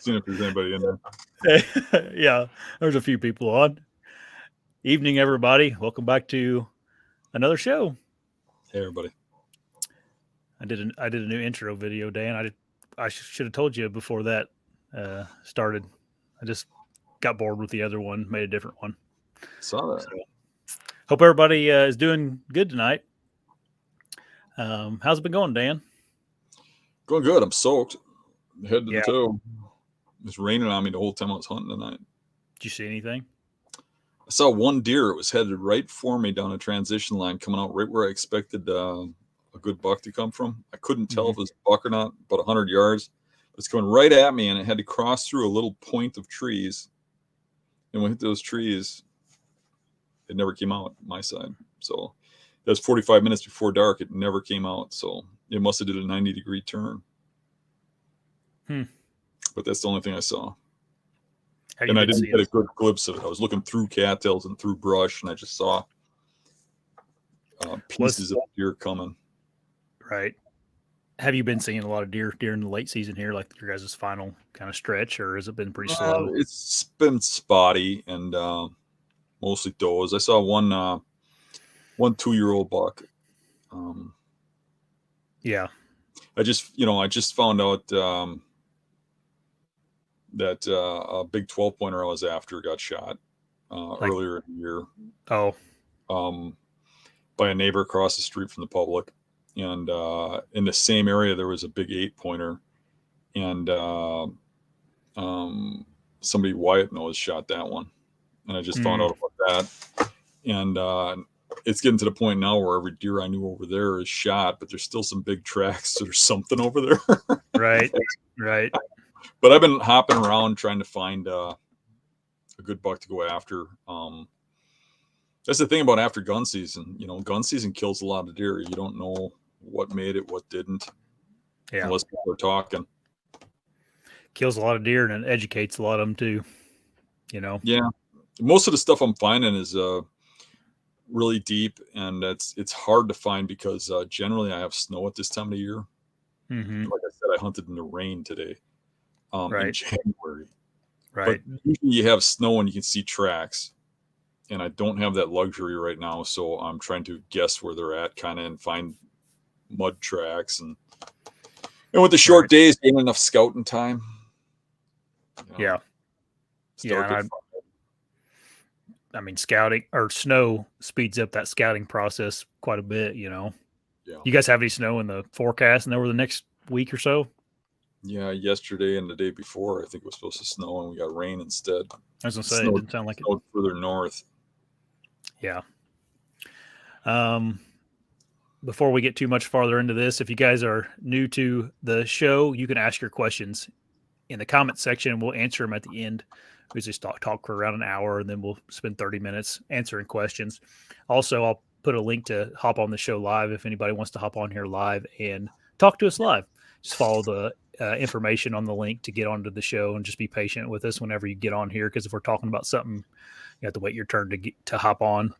Seeing if there's anybody in there. Yeah, there's a few people on. Evening, everybody. Welcome back to another show. Hey, everybody. I did a new intro video, Dan. I should have told you before that started. I just got bored with the other one, made a different one. Saw that. So, hope everybody is doing good tonight. How's it been going, Dan? Going good. I'm soaked. Head to Yeah. the toe. It's raining on me the whole time I was hunting tonight. Did you see anything? I saw one deer. It was headed right for me down a transition line, coming out right where I expected a good buck to come from. I couldn't tell if it was a buck or not, about 100 yards. It's going right at me, and it had to cross through a little point of trees. And when it hit those trees, it never came out my side. So that was 45 minutes before dark. It never came out. So it must have did a 90-degree turn. But that's the only thing I saw. And I didn't get a good glimpse of it. I was looking through cattails and through brush, and I just saw pieces of deer coming. Right. Have you been seeing a lot of deer during the late season here, like your guys' final kind of stretch, or has it been pretty slow? It's been spotty and mostly does. I saw one 2-year-old buck. Yeah. I just found out that a big 12-pointer I was after got shot earlier in the year. Oh. By a neighbor across the street from the public. And in the same area, there was a big 8-pointer. And somebody Wyatt knows shot that one. And I just found out about that. And it's getting to the point now where every deer I knew over there is shot, but there's still some big tracks. So there's something over there. Right. But I've been hopping around trying to find a good buck to go after. That's the thing about after gun season. Gun season kills a lot of deer. You don't know what made it, what didn't. Yeah. Unless people are talking. Kills a lot of deer and it educates a lot of them too. Yeah. Most of the stuff I'm finding is really deep, and it's hard to find because generally I have snow at this time of the year. Mm-hmm. Like I said, I hunted in the rain today in January. Right. But usually you have snow and you can see tracks. And I don't have that luxury right now, so I'm trying to guess where they're at, kind of, and find mud tracks. And with the short days, ain't enough scouting time. Yeah. I mean, scouting or snow speeds up that scouting process quite a bit. Yeah. You guys have any snow in the forecast and over the next week or so? Yeah, yesterday and the day before, I think it was supposed to snow, and we got rain instead. I was gonna say it didn't sound like it. Further north. Yeah. Before we get too much farther into this, if you guys are new to the show, you can ask your questions in the comment section. We'll answer them at the end. We just talk for around an hour, and then we'll spend 30 minutes answering questions. Also, I'll put a link to hop on the show live if anybody wants to hop on here live and talk to us live. Just follow the information on the link to get onto the show, and just be patient with us whenever you get on here, because if we're talking about something, you have to wait your turn to hop on.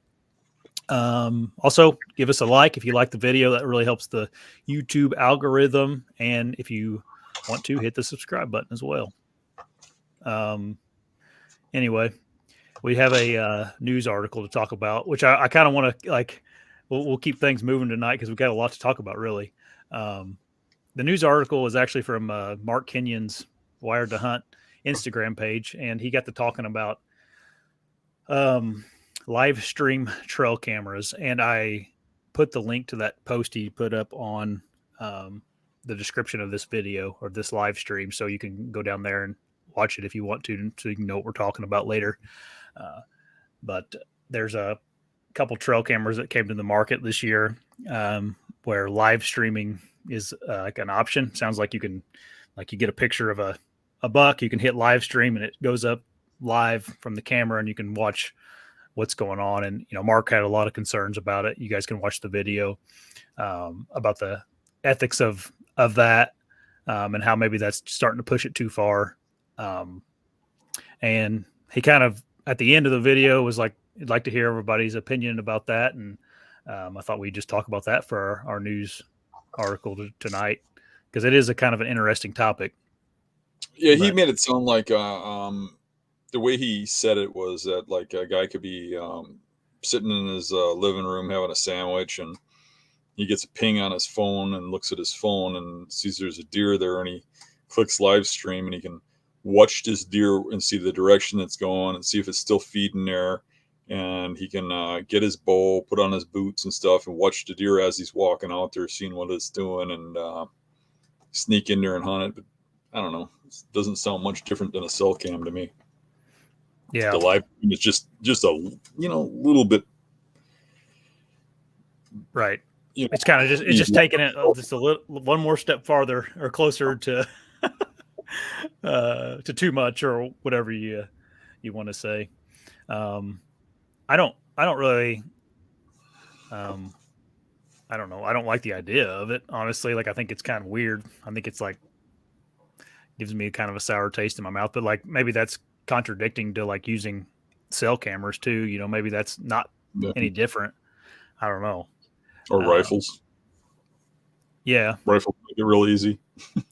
Also, give us a like if you like the video. That really helps the YouTube algorithm. And if you want to, hit the subscribe button as well. Anyway, we have a news article to talk about, which I kind of want to, we'll keep things moving tonight because we've got a lot to talk about, really. The news article is actually from Mark Kenyon's Wired to Hunt Instagram page, and he got to talking about live stream trail cameras, and I put the link to that post he put up on the description of this video or this live stream, so you can go down there and watch it if you want to, so you can know what we're talking about later. But there's a couple trail cameras that came to the market this year where live streaming is like an option. Sounds like you can, like, you get a picture of a buck, you can hit live stream and it goes up live from the camera and you can watch what's going on. And, Mark had a lot of concerns about it. You guys can watch the video about the ethics of that and how maybe that's starting to push it too far. And he kind of, at the end of the video, was like, I'd like to hear everybody's opinion about that. And I thought we'd just talk about that for our news article tonight, because it is a kind of an interesting topic. Yeah, he But made it sound like the way he said it was that like a guy could be sitting in his living room having a sandwich, and he gets a ping on his phone and looks at his phone and sees there's a deer there, and he clicks live stream, and he can watch this deer and see the direction it's going and see if it's still feeding there. And he can get his bow, put on his boots and stuff, and watch the deer as he's walking out there, seeing what it's doing, and sneak in there and hunt it. But I don't know. It doesn't sound much different than a cell cam to me. yeah, The live stream is just a little bit. right. You It's kind of just it's just know, taking it just a little one more step farther or closer to too much or whatever you want to say. Um, I don't really I don't know. I don't like the idea of it, honestly. Like I think it's kind of weird. I think it's like gives me kind of a sour taste in my mouth, but like maybe that's contradicting to like using cell cameras too. Maybe that's not any different. I don't know. or rifles. Yeah. Rifles make it real easy.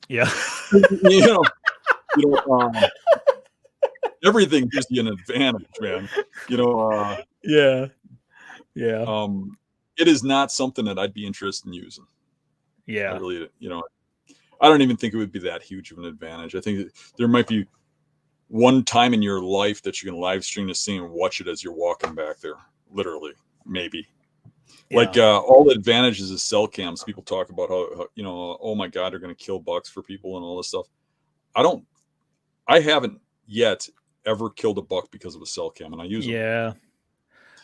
Yeah. you know, you know, everything gives you an advantage, man. Yeah. Yeah. It is not something that I'd be interested in using. I Yeah. really, I don't even think it would be that huge of an advantage. I think that there might be one time in your life that you can live stream this thing and watch it as you're walking back there. Literally, maybe. Like all the advantages of cell cams. People talk about how oh my God, they're going to kill bucks for people and all this stuff. I haven't yet ever killed a buck because of a cell cam, and I use them. Yeah.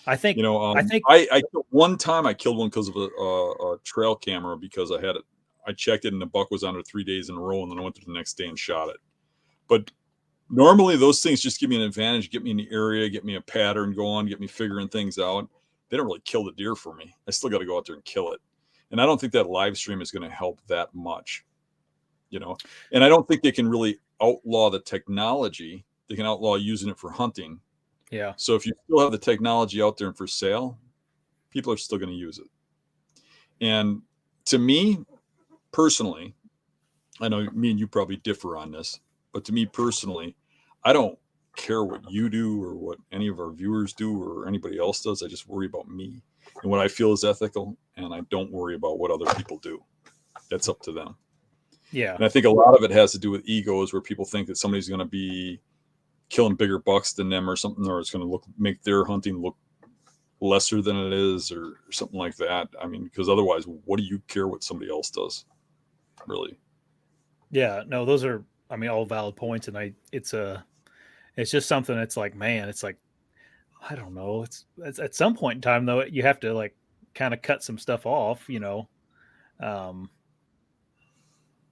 I think I one time I killed one because of a trail camera, because I had it. I checked it and the buck was on there 3 days in a row, and then I went to the next day and shot it. But normally those things just give me an advantage, get me in the area, get me a pattern going, get me figuring things out. They don't really kill the deer for me. I still got to go out there and kill it. And I don't think that live stream is going to help that much, and I don't think they can really outlaw the technology. They can outlaw using it for hunting. Yeah. So if you still have the technology out there and for sale, people are still going to use it. And to me personally, I know me and you probably differ on this, but to me personally, I don't care what you do or what any of our viewers do or anybody else does. I just worry about me and what I feel is ethical, and I don't worry about what other people do. That's up to them. Yeah. And I think a lot of it has to do with egos, where people think that somebody's going to be killing bigger bucks than them or something, or it's going to make their hunting look lesser than it is, or something like that. I mean, because otherwise, what do you care what somebody else does, really? Yeah. No, those are, all valid points, and it's just something that's like, man, it's like, I don't know. It's at some point in time though, you have to like kind of cut some stuff off.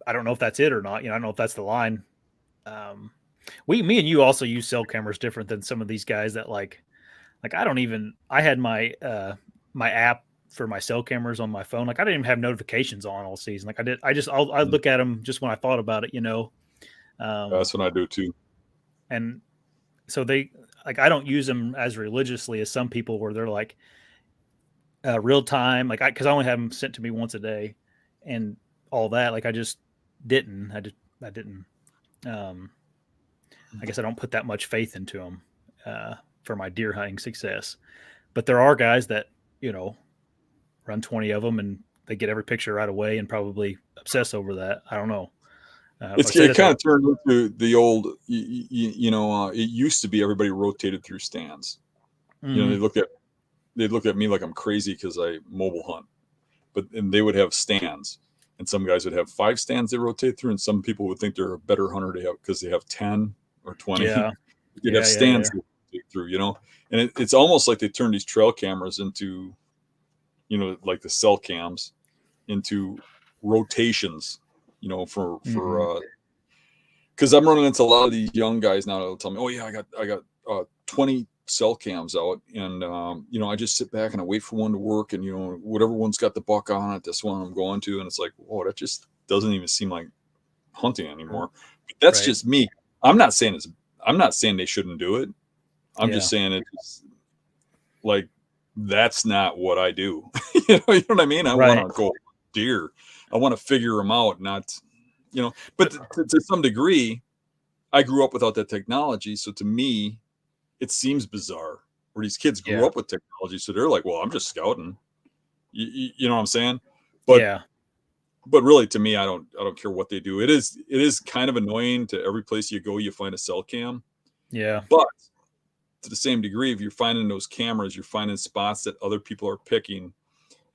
I don't know if that's it or not. I don't know if that's the line. Me and you also use cell cameras different than some of these guys that like I had my my app for my cell cameras on my phone. Like I didn't even have notifications on all season. Like I look at them just when I thought about it, That's what I do too. And so I don't use them as religiously as some people, where they're like real time, because I only have them sent to me once a day and all that. Like I just didn't. I didn't. I guess I don't put that much faith into them for my deer hunting success. But there are guys that run 20 of them and they get every picture right away and probably obsess over that. I don't know. It kind of turned into the old, it used to be everybody rotated through stands. Mm-hmm. They'd look at me like I'm crazy because I mobile hunt, and they would have stands, and some guys would have 5 stands they rotate through, and some people would think they're a better hunter because they have 10 or 20. Yeah. You'd have stands they rotate through, and it's almost like they turned these trail cameras into, like the cell cams, into rotations, for because I'm running into a lot of these young guys now that'll tell me, oh yeah, I got 20 cell cams out, and I just sit back and I wait for one to work, and whatever one's got the buck on it, this one I'm going to, and it's like, whoa, that just doesn't even seem like hunting anymore. But that's just me. I'm not saying they shouldn't do it. I'm just saying it's like, that's not what I do. You know what I mean? I want to go deer. I want to figure them out, not, but to some degree, I grew up without that technology. So to me, it seems bizarre where these kids grew up with technology. So they're like, well, I'm just scouting. You know what I'm saying? But really, to me, I don't care what they do. It is kind of annoying. To every place you go, you find a cell cam. Yeah. But to the same degree, if you're finding those cameras, you're finding spots that other people are picking.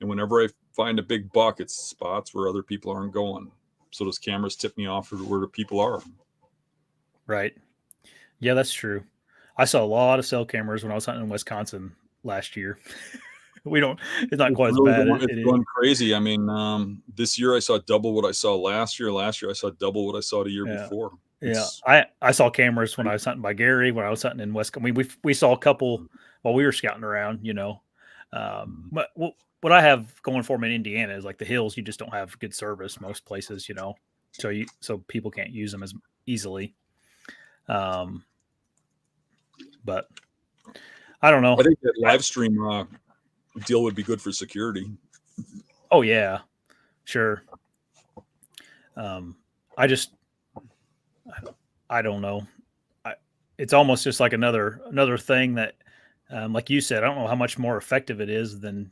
And whenever I find a big buck, it's spots where other people aren't going. So those cameras tip me off where the people are. Right. Yeah, that's true. I saw a lot of cell cameras when I was hunting in Wisconsin last year. It's not quite as bad. It's going crazy. I mean, this year I saw double what I saw last year. Last year I saw double what I saw the year before. I saw cameras when I was hunting by Gary, when I was hunting in Wisconsin. We saw a couple while we were scouting around, But what I have going for me in Indiana is like the hills, you just don't have good service most places, so people can't use them as easily. But I don't know. I think that live stream deal would be good for security. Oh yeah, sure. I don't know. It's almost just like another thing that, like you said, I don't know how much more effective it is than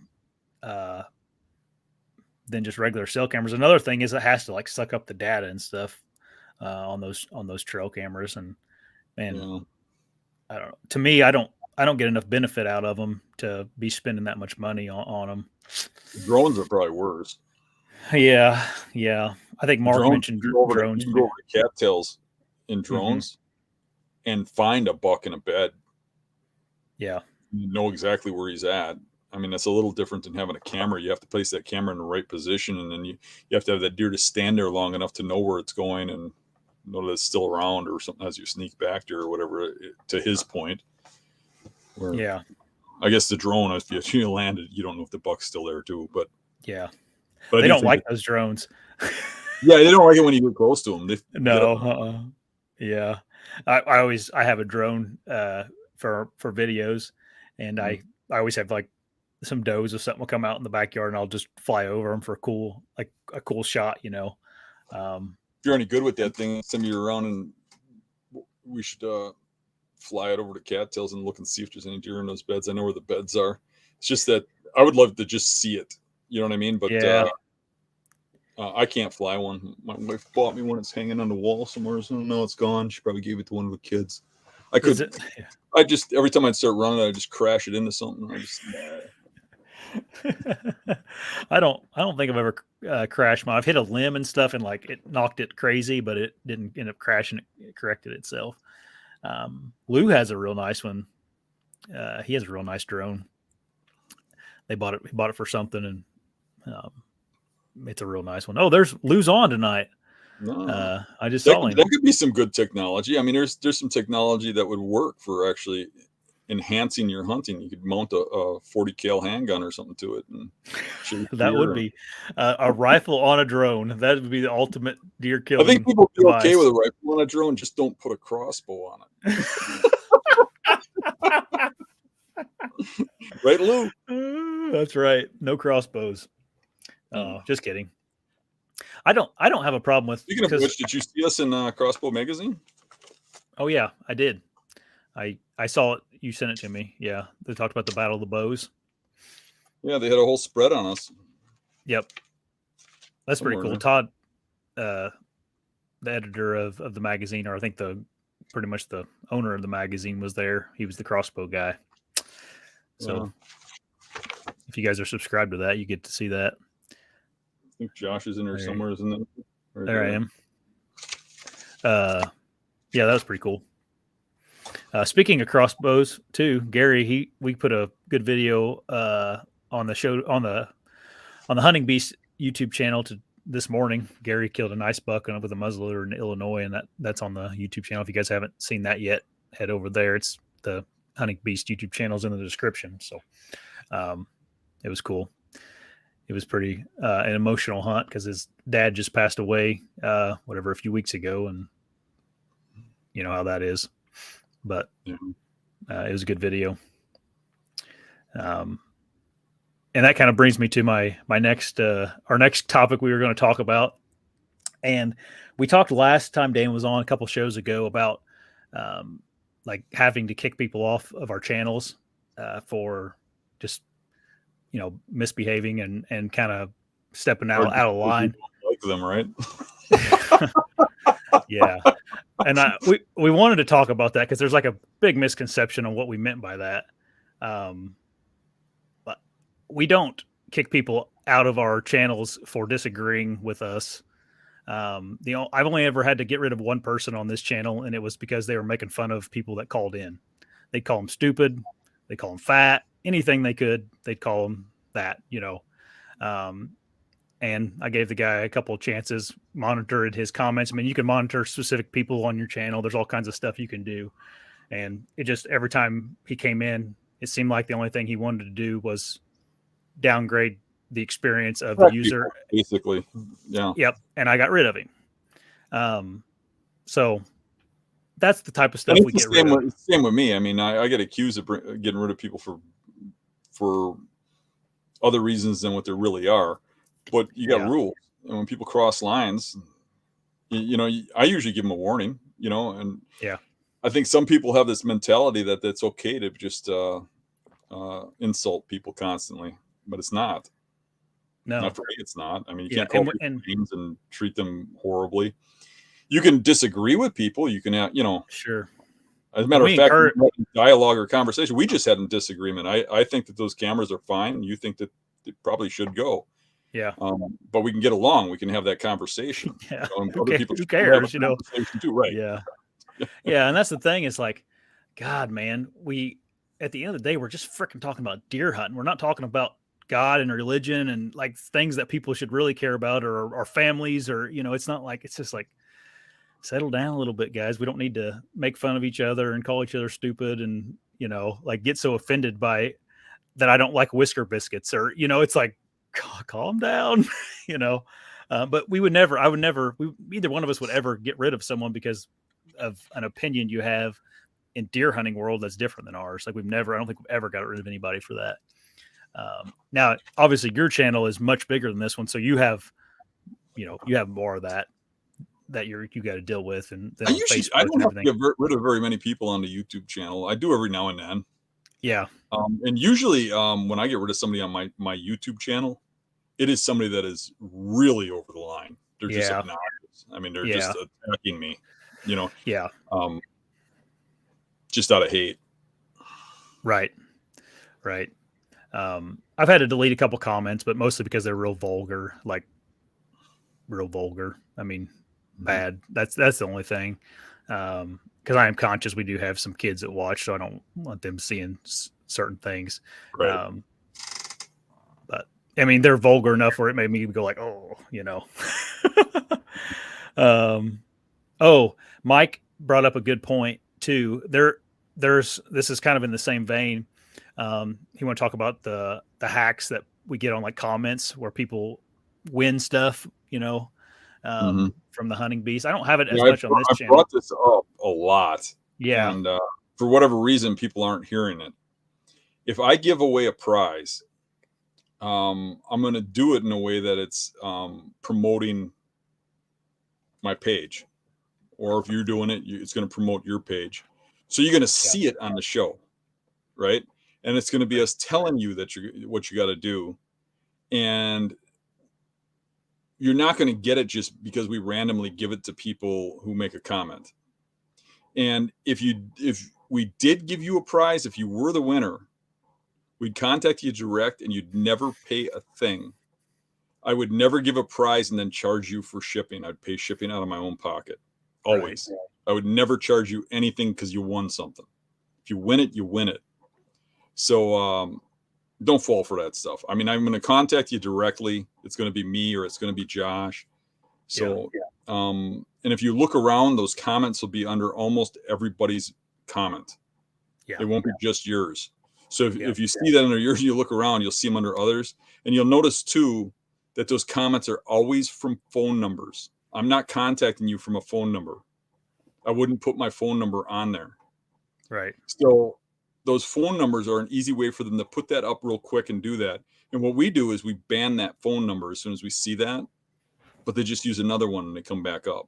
just regular cell cameras. Another thing is it has to like suck up the data and stuff on those trail cameras, and I don't know. To me, I don't get enough benefit out of them to be spending that much money on them. Drones are probably worse. Yeah. I think Mark mentioned drones. You go over to cattails in drones and find a buck in a bed. Yeah. You know exactly where he's at. I mean, that's a little different than having a camera. You have to place that camera in the right position, and then you have to have that deer to stand there long enough to know where it's going and know that it's still around or something as you sneak back there or whatever, to his point. Yeah. I guess the drone, if you landed, you don't know if the buck's still there too. But yeah. But they don't like those drones. Yeah, they don't like it when you get close to them. Yeah, I have a drone for videos, and I always have like some does or something will come out in the backyard, and I'll just fly over them for a cool shot. If you're any good with that thing, send me around, and we should fly it over to cattails and look and see if there's any deer in those beds. I know where the beds are. It's just that I would love to just see it. You know what I mean? But I can't fly one. My wife bought me one. It's hanging on the wall somewhere. So no, it's gone. She probably gave it to one of the kids. I could. I just every time I'd start running, I'd just crash it into something. I don't think I've ever crashed mine. I've hit a limb and stuff, and like it knocked it crazy, but it didn't end up crashing. It corrected itself. Lou has a real nice one. He has a real nice drone. He bought it for something, and it's a real nice one. Oh, there's Lou's on tonight. No. I just saw him. That could be some good technology. I mean, there's some technology that would work for actually enhancing your hunting. You could mount a 40 cal handgun or something to it, and that would be a rifle on a drone. That would be the ultimate deer killing. I think people would be okay with a rifle on a drone. Just don't put a crossbow on it. Right, Lou? That's right. No crossbows. Just kidding. I don't have a problem with. Speaking of which, did you see us in Crossbow Magazine? Oh yeah, I did. I saw it. You sent it to me. Yeah, they talked about the Battle of the Bows. Yeah, they had a whole spread on us. Yep, that's pretty cool. Todd, the editor of the magazine, or I think pretty much the owner of the magazine, was there. He was the crossbow guy. So, if you guys are subscribed to that, you get to see that. I think Josh is in there somewhere, isn't it? There I am. Yeah, that was pretty cool. Speaking of crossbows, too, Gary, we put a good video on the show on the Hunting Beast YouTube channel this morning. Gary killed a nice buck with a muzzleloader in Illinois, and that's on the YouTube channel. If you guys haven't seen that yet, head over there. It's the Hunting Beast YouTube channel's in the description. So it was cool. It was pretty an emotional hunt because his dad just passed away, a few weeks ago, and you know how that is. But it was a good video. And that kind of brings me to my next our next topic we were going to talk about. And we talked last time Dan was on a couple shows ago about um, like having to kick people off of our channels for just misbehaving and kind of stepping Or out of line. like them, right? Yeah, and we wanted to talk about that because there's like a big misconception on what we meant by that. But we don't kick people out of our channels for disagreeing with us. I've only ever had to get rid of one person on this channel, and it was because they were making fun of people that called in. They'd call them stupid, they call them fat, anything they could, they'd call them that, and I gave the guy a couple of chances, monitored his comments. I mean, you can monitor specific people on your channel. There's all kinds of stuff you can do. And it just, every time he came in, it seemed like the only thing he wanted to do was downgrade the experience of the user. Basically. Yeah. Yep. And I got rid of him. So that's the type of stuff we get rid of. Same with me. I mean, I get accused of getting rid of people for other reasons than what there really are. But you got rules, and when people cross lines, I usually give them a warning, and I think some people have this mentality that it's okay to just insult people constantly, but it's not. No, not for me. It's not. I mean, you can't call people names and treat them horribly. You can disagree with people. You can, sure. As a matter of fact, dialogue or conversation. We just had a disagreement. I think that those cameras are fine. You think that they probably should go. Yeah. But we can get along. We can have that conversation. Yeah. Who cares? Too, right. Yeah. Yeah. And that's the thing. It's like, God, man, at the end of the day, we're just freaking talking about deer hunting. We're not talking about God and religion and like things that people should really care about, or our families, or, it's not like, it's just like, settle down a little bit, guys. We don't need to make fun of each other and call each other stupid and, like get so offended by that I don't like Whisker biscuits, or, it's like, calm down, but I would never, either one of us would ever get rid of someone because of an opinion you have in deer hunting world that's different than ours. Like I don't think we've ever got rid of anybody for that. Now, obviously your channel is much bigger than this one. So you have more of that you got to deal with. And then I don't have to get rid of very many people on the YouTube channel. I do every now and then. Yeah. And usually when I get rid of somebody on my YouTube channel, it is somebody that is really over the line. They're just obnoxious. I mean, they're just attacking me, Yeah. Just out of hate. Right. Right. I've had to delete a couple comments, but mostly because they're real vulgar. I mean, bad. That's the only thing. Because I am conscious we do have some kids that watch, so I don't want them seeing certain things. Right. But I mean, they're vulgar enough where it made me go like, oh, Mike brought up a good point too. This is kind of in the same vein. He want to talk about the hacks that we get on like comments where people win stuff, from the hunting beast. I don't have it as much on this channel. I brought this up a lot. Yeah. And for whatever reason, people aren't hearing it. If I give away a prize, I'm going to do it in a way that it's promoting my page. Or if you're doing it, it's going to promote your page. So you're going to see it on the show, right? And it's going to be us telling you what you got to do. And you're not going to get it just because we randomly give it to people who make a comment. And if we did give you a prize, if you were the winner, we'd contact you direct and you'd never pay a thing. I would never give a prize and then charge you for shipping. I'd pay shipping out of my own pocket. Always. Right. I would never charge you anything because you won something. If you win it, you win it. So don't fall for that stuff. I mean, I'm going to contact you directly. It's going to be me or it's going to be Josh. So, and if you look around, those comments will be under almost everybody's comment. Yeah. It won't be just yours. So if you see that under yours, you look around, you'll see them under others. And you'll notice too, that those comments are always from phone numbers. I'm not contacting you from a phone number. I wouldn't put my phone number on there. Right. So those phone numbers are an easy way for them to put that up real quick and do that. And what we do is we ban that phone number as soon as we see that. but they just use another one and they come back up.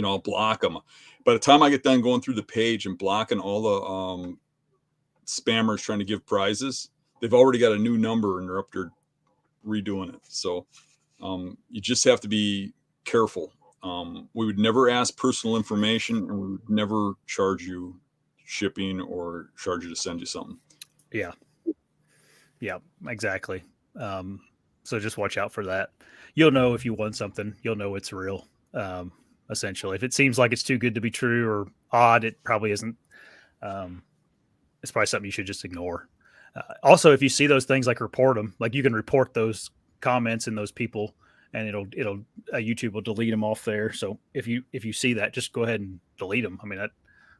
I'll block them. By the time I get done going through the page and blocking all the spammers trying to give prizes, they've already got a new number and they're up there redoing it. So you just have to be careful. We would never ask personal information, and we would never charge you shipping or charge you to send you something. Yeah, exactly. So just watch out for that. You'll know if you want something. You'll know it's real. Essentially, if it seems like it's too good to be true or odd, it probably isn't. It's probably something you should just ignore. Also, if you see those things, like report them. Like you can report those comments and those people, and it'll YouTube will delete them off there. So if you see that, just go ahead and delete them. I mean,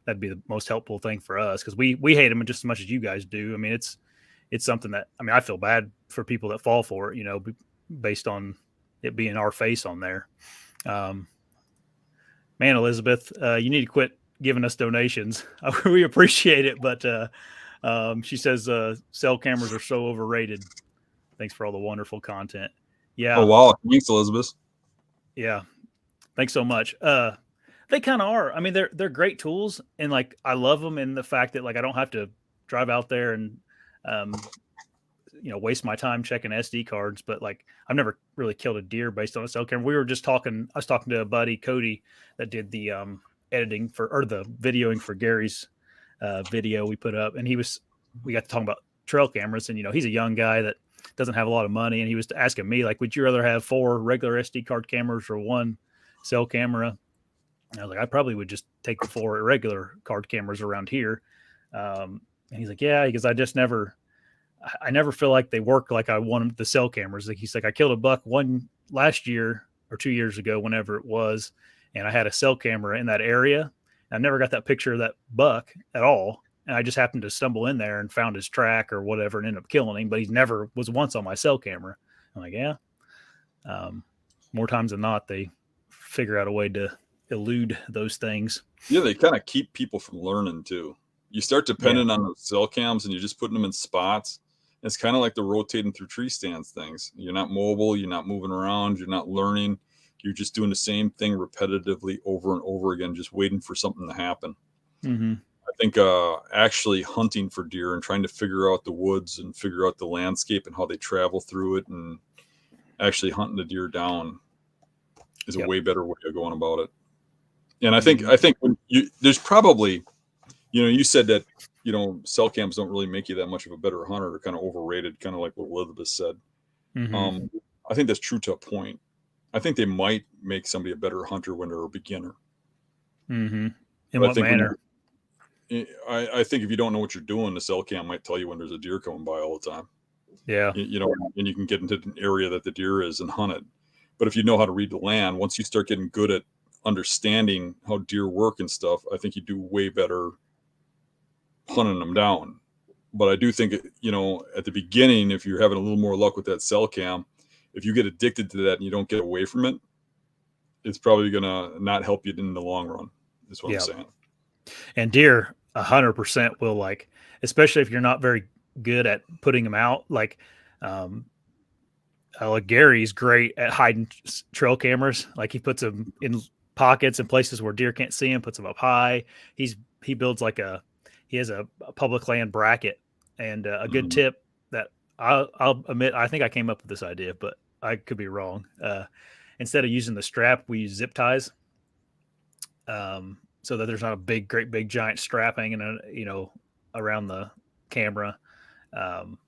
that'd be the most helpful thing for us, because we hate them just as much as you guys do. I mean, it's something that, I mean, I feel bad for people that fall for it, based on it being our face on there. Man, Elizabeth, you need to quit giving us donations. We appreciate it, but she says cell cameras are so overrated. Thanks for all the wonderful content. Yeah. Oh, wow. Thanks, Elizabeth. Yeah. Thanks so much. They kind of are. I mean, they're great tools, and like I love them in the fact that like I don't have to drive out there and waste my time checking SD cards. But like I've never really killed a deer based on a cell camera. I was talking to a buddy, Cody, that did the editing or the videoing for Gary's video we put up, and we got to talking about trail cameras, and he's a young guy that doesn't have a lot of money, and he was asking me like, would you rather have 4 regular SD card cameras or 1 cell camera? And I was like, I probably would just take the 4 regular card cameras around here. And he's like, yeah, because I never feel like they work like I want the cell cameras. Like he's like, I killed a buck one last year or 2 years ago, whenever it was, and I had a cell camera in that area. I never got that picture of that buck at all. And I just happened to stumble in there and found his track or whatever and ended up killing him, but he never was once on my cell camera. I'm like, yeah. More times than not, they figure out a way to elude those things. Yeah, they kind of keep people from learning too. You start depending on those cell cams and you're just putting them in spots. It's kind of like the rotating through tree stands things. You're not mobile, you're not moving around, you're not learning. You're just doing the same thing repetitively over and over again, just waiting for something to happen. Mm-hmm. I think actually hunting for deer and trying to figure out the woods and figure out the landscape and how they travel through it, and actually hunting the deer down is a way better way of going about it. And I think when there's probably, you said that, cell cams don't really make you that much of a better hunter. They're kind of overrated, kind of like what Elizabeth said. Mm-hmm. I think that's true to a point. I think they might make somebody a better hunter when they're a beginner. Mm-hmm. In what manner? I think if you don't know what you're doing, the cell cam might tell you when there's a deer coming by all the time. Yeah. And you can get into an area that the deer is and hunt it. But if you know how to read the land, once you start getting good at understanding how deer work and stuff, I think you do way better hunting them down. But I do think, at the beginning, if you're having a little more luck with that cell cam, if you get addicted to that and you don't get away from it, it's probably going to not help you in the long run. Is what I'm saying. And deer 100% will, like, especially if you're not very good at putting them out. Like Gary's great at hiding trail cameras. Like he puts them in pockets and places where deer can't see him, puts them up high. He builds he has a public land bracket, and a good tip that I'll admit, I think I came up with this idea, but I could be wrong. Instead of using the strap, we use zip ties. So that there's not a great big giant strap hanging, around the camera. And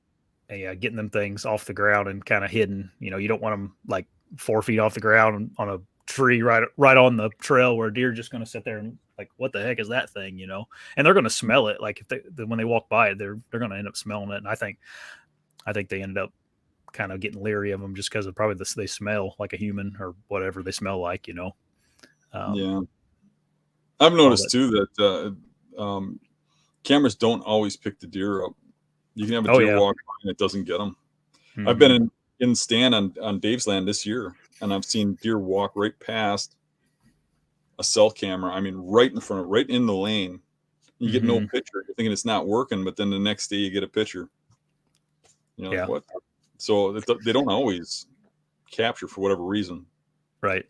getting them things off the ground and kind of hidden. You don't want them like 4 feet off the ground on a tree right on the trail where a deer just going to sit there and like, what the heck is that thing? And they're going to smell it. Like if when they walk by it, they're going to end up smelling it. And I think they ended up kind of getting leery of them just because of probably they smell like a human or whatever they smell like. Yeah. I've noticed too that cameras don't always pick the deer up. You can have a deer walk by and it doesn't get them. Mm-hmm. I've been in stand on Dave's land this year, and I've seen deer walk right past a cell camera. I mean, right in front of, right in the lane. You get no picture. You're thinking it's not working, but then the next day you get a picture. Like, what? So they don't always capture for whatever reason. Right.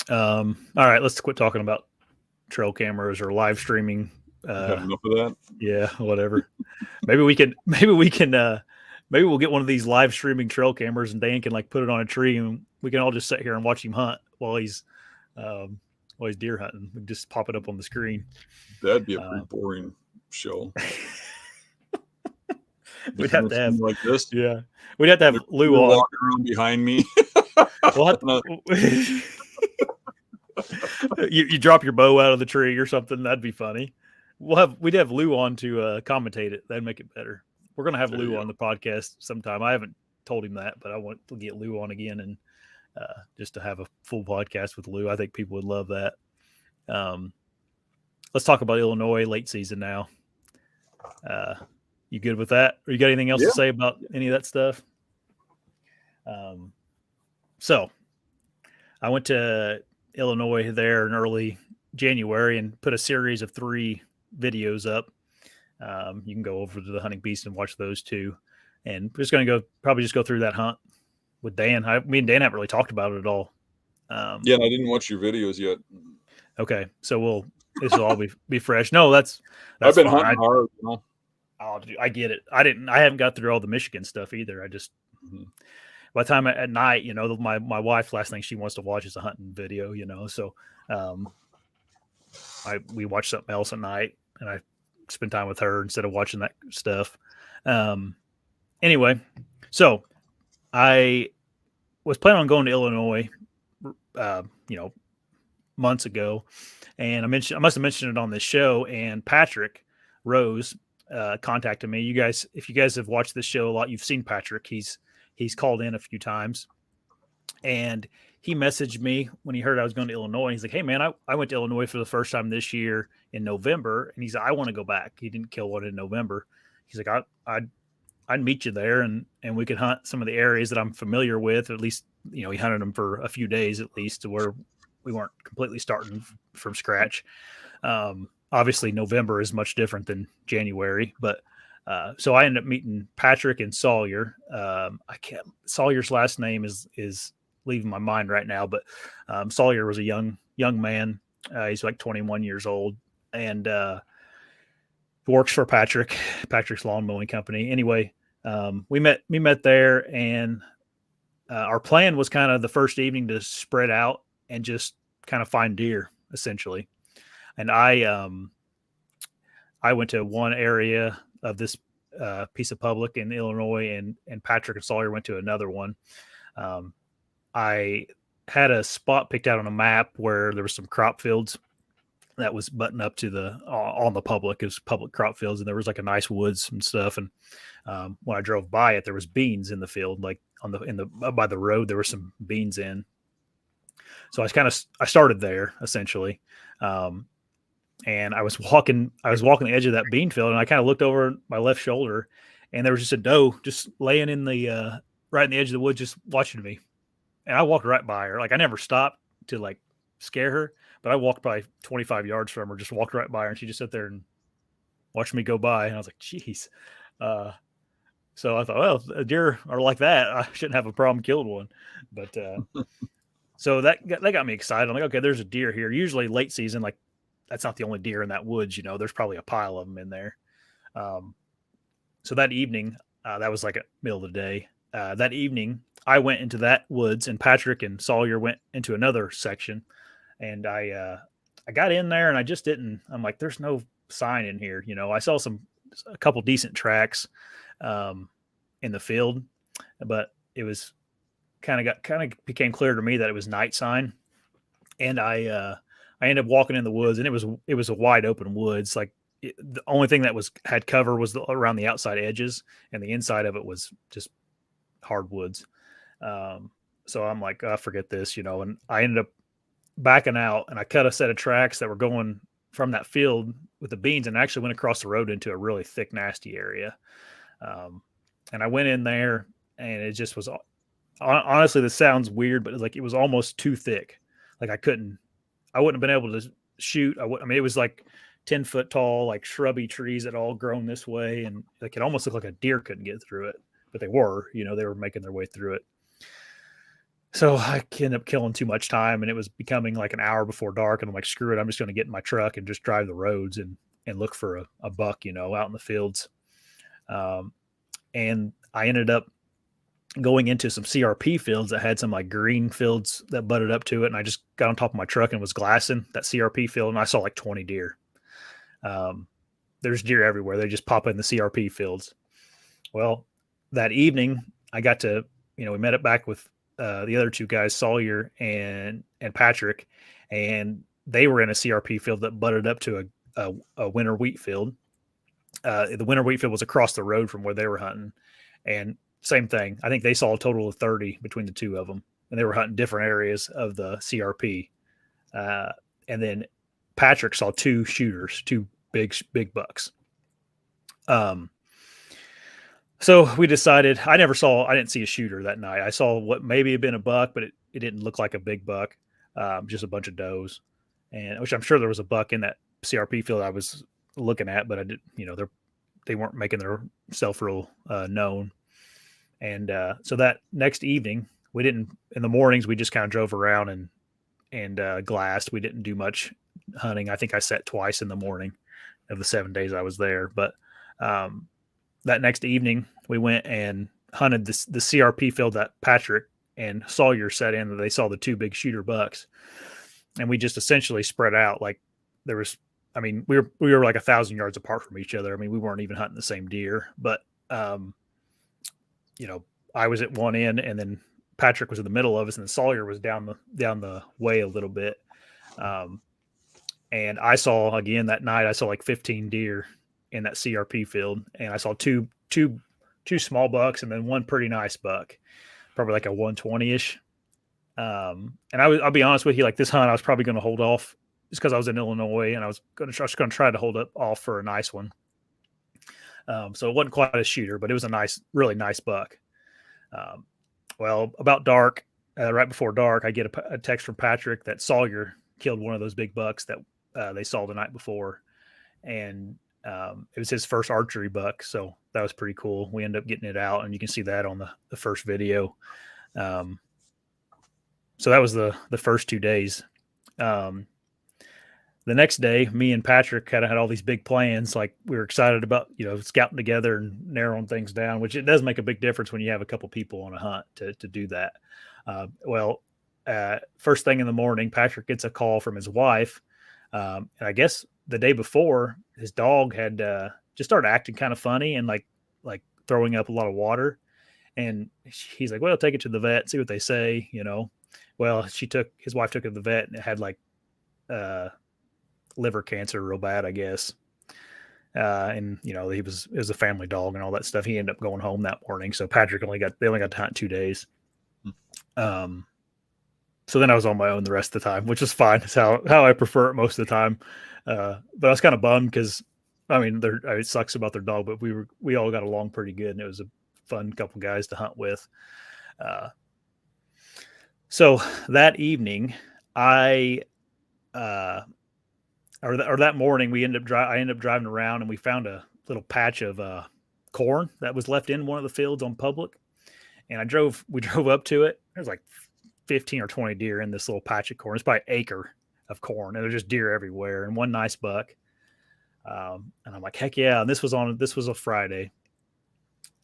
All right, let's quit talking about trail cameras or live streaming. Had enough of that. Yeah, whatever. maybe we'll get one of these live streaming trail cameras and Dan can like put it on a tree and we can all just sit here and watch him hunt while he's deer hunting. We can just pop it up on the screen. That'd be a pretty boring show. We'd have to have like this. Yeah, we'd have to have Lou on walking around behind me. You drop your bow out of the tree or something. That'd be funny. We'd have Lou on to commentate it. That'd make it better. We're gonna have Lou on the podcast sometime. I haven't told him that, but I want to get Lou on again and just to have a full podcast with Lou. I think people would love that. Let's talk about Illinois late season now. You good with that? Or you got anything else to say about any of that stuff? So I went to Illinois there in early January and put a series of 3 videos up. You can go over to the Hunting Beast and watch those 2. And we're just going to probably go through that hunt with Dan. Me and Dan haven't really talked about it at all. Yeah, and I didn't watch your videos yet. Okay, so this will all be fresh. No, that's I've been hunting hard. You know? Oh, I get it. I haven't got through all the Michigan stuff either. I just by the time at night, you know, my wife, last thing she wants to watch is a hunting video, you know. So we watch something else at night, and I spend time with her instead of watching that stuff. Anyway, so I was planning on going to Illinois, months ago, and I must have mentioned it on this show. And Patrick Rose contacted me. If you guys have watched this show a lot, you've seen Patrick. He's called in a few times, and he messaged me when he heard I was going to Illinois. He's like, "Hey man, I went to Illinois for the first time this year in November," and he's like, "I want to go back." He didn't kill one in November. He's like, I'd meet you there and we could hunt some of the areas that I'm familiar with, or at least, you know, he hunted them for a few days at least to where we weren't completely starting from scratch. Obviously November is much different than January, but so I ended up meeting Patrick and Sawyer. Sawyer's last name is leaving my mind right now, but Sawyer was a young man. He's like 21 years old and works for Patrick's lawn mowing company. Anyway, we met there, and our plan was kind of the first evening to spread out and just kind of find deer essentially. And I went to one area of this piece of public in Illinois, and Patrick and Sawyer went to another one. I had a spot picked out on a map where there was some crop fields that was buttoned up to on the public. It was public crop fields, and there was like a nice woods and stuff. And when I drove by it, there was beans in the field, like by the road, there were some beans in. So I started there essentially. And I was walking the edge of that bean field, and I kind of looked over my left shoulder, and there was just a doe just laying in the right in the edge of the woods, just watching me. And I walked right by her. Like, I never stopped to like scare her, but I walked by 25 yards from her, just walked right by her, and she just sat there and watched me go by. And I was like, geez. So I thought, well, deer are like that. I shouldn't have a problem killing one. But so that got me excited. I'm like, okay, there's a deer here. Usually late season, like, that's not the only deer in that woods, you know, there's probably a pile of them in there. So that evening, that was like a middle of the day. That evening I went into that woods, and Patrick and Sawyer went into another section, and I got in there, and I just didn't, I'm like, there's no sign in here. You know, I saw a couple decent tracks in the field, but it was kind of became clear to me that it was night sign. And I ended up walking in the woods, and it was a wide open woods. Like, the only thing that had cover was around the outside edges, and the inside of it was just hardwoods. So I'm like, oh, forget this, you know, and I ended up backing out, and I cut a set of tracks that were going from that field with the beans, and actually went across the road into a really thick, nasty area. And I went in there, and it just was, honestly, this sounds weird, but it was almost too thick. Like, I wouldn't have been able to shoot. I mean, it was like 10 foot tall, like shrubby trees that all grown this way. And like, it almost looked like a deer couldn't get through it, but they were making their way through it. So I ended up killing too much time, and it was becoming like an hour before dark. And I'm like, screw it, I'm just going to get in my truck and just drive the roads and look for a buck, out in the fields. And I ended up going into some CRP fields that had some like green fields that butted up to it. And I just got on top of my truck and was glassing that CRP field, and I saw like 20 deer. There's deer everywhere. They just pop in the CRP fields. Well, that evening I got to, we met up back with the other two guys, Sawyer and Patrick, and they were in a CRP field that butted up to a winter wheat field. The winter wheat field was across the road from where they were hunting, and same thing. I think they saw a total of 30 between the two of them, and they were hunting different areas of the CRP. And then Patrick saw two shooters, two big bucks. So we decided, I didn't see a shooter that night. I saw what maybe had been a buck, but it didn't look like a big buck, just a bunch of does. And which I'm sure there was a buck in that CRP field I was looking at, but I did, they weren't making their self real known. And so that next evening, in the mornings, we just kind of drove around and glassed. We didn't do much hunting. I think I set twice in the morning of the 7 days I was there. But that next evening, we went and hunted the CRP field that Patrick and Sawyer set in, that they saw the two big shooter bucks. And we just essentially spread out. Like there was, we were like 1,000 yards apart from each other. We weren't even hunting the same deer, but, I was at one end, and then Patrick was in the middle of us, and then Sawyer was down the way a little bit. And I saw, again, that night, I saw like 15 deer in that CRP field, and I saw two small bucks and then one pretty nice buck, probably like a 120-ish. And I'll be honest with you, like this hunt, I was probably going to hold off just because I was in Illinois, and I was going to try to hold off for a nice one. So it wasn't quite a shooter, but it was a really nice buck. Well, about dark, right before dark, I get a text from Patrick that Sawyer killed one of those big bucks that they saw the night before. And it was his first archery buck. So that was pretty cool. We ended up getting it out, and you can see that on the first video. So that was the first 2 days. The next day, me and Patrick kind of had all these big plans. Like we were excited about, scouting together and narrowing things down, which it does make a big difference when you have a couple people on a hunt to do that. First thing in the morning, Patrick gets a call from his wife. And I guess the day before, his dog had just started acting kind of funny and like throwing up a lot of water. And he's like, well, take it to the vet, see what they say, Well, his wife took it to the vet, and it had like liver cancer real bad, I guess. And it was a family dog and all that stuff. He ended up going home that morning. So Patrick only got to hunt 2 days. So then I was on my own the rest of the time, which is fine. It's how I prefer it most of the time. But I was kind of bummed because, it sucks about their dog, but we all got along pretty good, and it was a fun couple guys to hunt with. So that evening, that morning, I ended up driving around, and we found a little patch of corn that was left in one of the fields on public. And we drove up to it. There's like 15 or 20 deer in this little patch of corn. It's probably an acre of corn, and there's just deer everywhere, and one nice buck. And I'm like, heck yeah. And this was a Friday.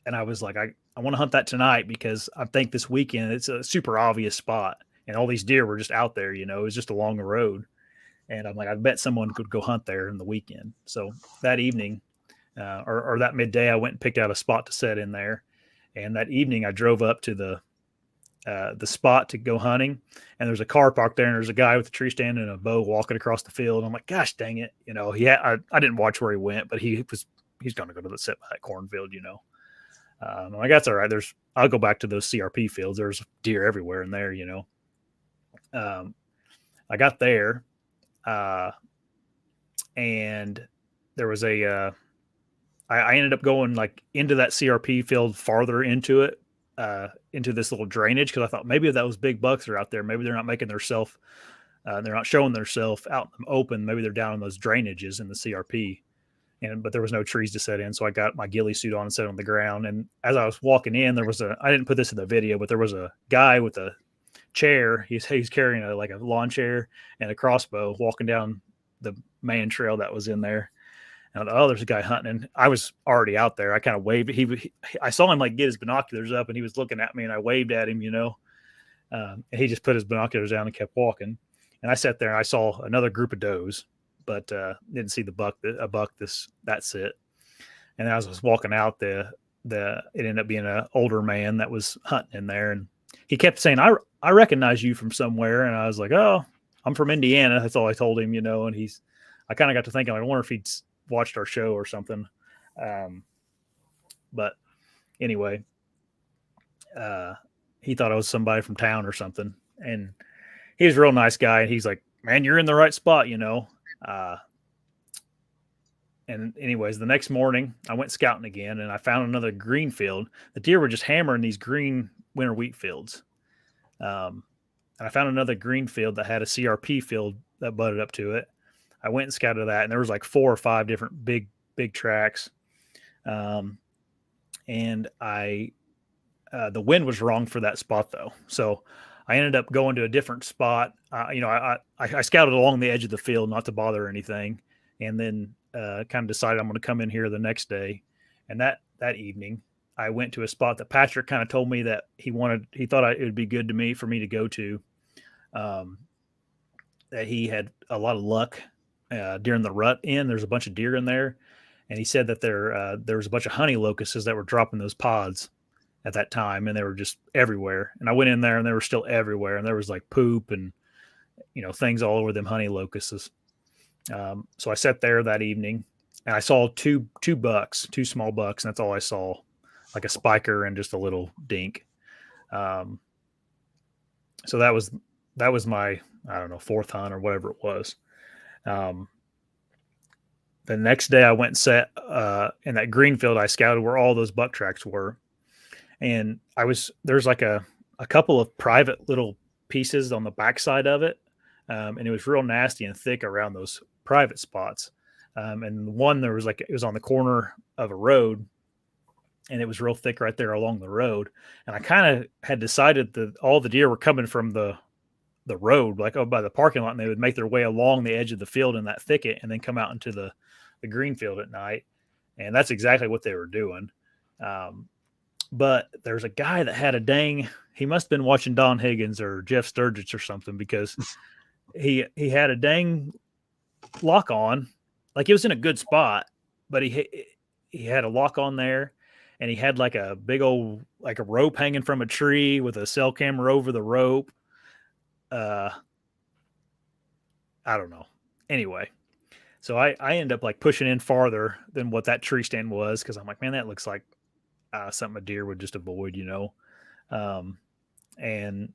And I was like, I want to hunt that tonight because I think this weekend it's a super obvious spot. And all these deer were just out there, it was just along the road. And I'm like, I bet someone could go hunt there in the weekend. So that evening, or that midday, I went and picked out a spot to set in there. And that evening, I drove up to the spot to go hunting, and there's a car parked there, and there's a guy with a tree stand and a bow walking across the field. I'm like, gosh dang it, I didn't watch where he went, but he's going to go to the sit by that cornfield, I'm like, that's all right. I'll go back to those CRP fields. There's deer everywhere in there, I got there. And there was I ended up going like into that CRP field farther into it, into this little drainage. Cause I thought maybe those big bucks are out there. Maybe they're not making they're not showing themselves out in the open. Maybe they're down in those drainages in the CRP. But there was no trees to set in. So I got my ghillie suit on and set on the ground. And as I was walking in, I didn't put this in the video, but there was a guy with a chair. He's carrying a lawn chair and a crossbow, walking down the main trail that was in there. And oh, there's a guy hunting. And I was already out there. I kind of waved. I saw him like get his binoculars up, and he was looking at me, and I waved at him, and he just put his binoculars down and kept walking. And I sat there and I saw another group of does, but didn't see a buck that sit. And as I was walking out, it ended up being an older man that was hunting in there, and he kept saying, I recognize you from somewhere. And I was like, oh, I'm from Indiana. That's all I told him, and I kind of got to thinking, I wonder if he'd watched our show or something. But anyway, he thought I was somebody from town or something. And he was a real nice guy. And he's like, man, you're in the right spot, And anyways, the next morning I went scouting again, and I found another green field. The deer were just hammering these green winter wheat fields. And I found another green field that had a CRP field that butted up to it. I went and scouted that, and there was like 4 or 5 different big tracks. And the wind was wrong for that spot though. So I ended up going to a different spot. I scouted along the edge of the field, not to bother anything. And then kind of decided I'm going to come in here the next day. And that evening I went to a spot that Patrick kind of told me that he thought it would be good for me to go to, that he had a lot of luck during the rut in. There's a bunch of deer in there. And he said that there was a bunch of honey locusts that were dropping those pods at that time, and they were just everywhere. And I went in there, and they were still everywhere. And there was like poop and, things all over them honey locusts. So I sat there that evening, and I saw two small bucks, and that's all I saw, like a spiker and just a little dink. So that was my, I don't know, 4th hunt or whatever it was. The next day I went and sat in that green field I scouted where all those buck tracks were. And there's like a couple of private little pieces on the backside of it. And it was real nasty and thick around those private spots. And one, it was on the corner of a road, and it was real thick right there along the road. And I kind of had decided that all the deer were coming from the road, like by the parking lot, and they would make their way along the edge of the field in that thicket and then come out into the green field at night. And that's exactly what they were doing. But there's a guy that had he must've been watching Don Higgins or Jeff Sturgis or something, because he had a dang lock on, like it was in a good spot, but he had a lock on there, and he had like a big old, like a rope hanging from a tree with a cell camera over the rope. I don't know. Anyway, so I end up like pushing in farther than what that tree stand was, because I'm like, man, that looks like something a deer would just avoid, and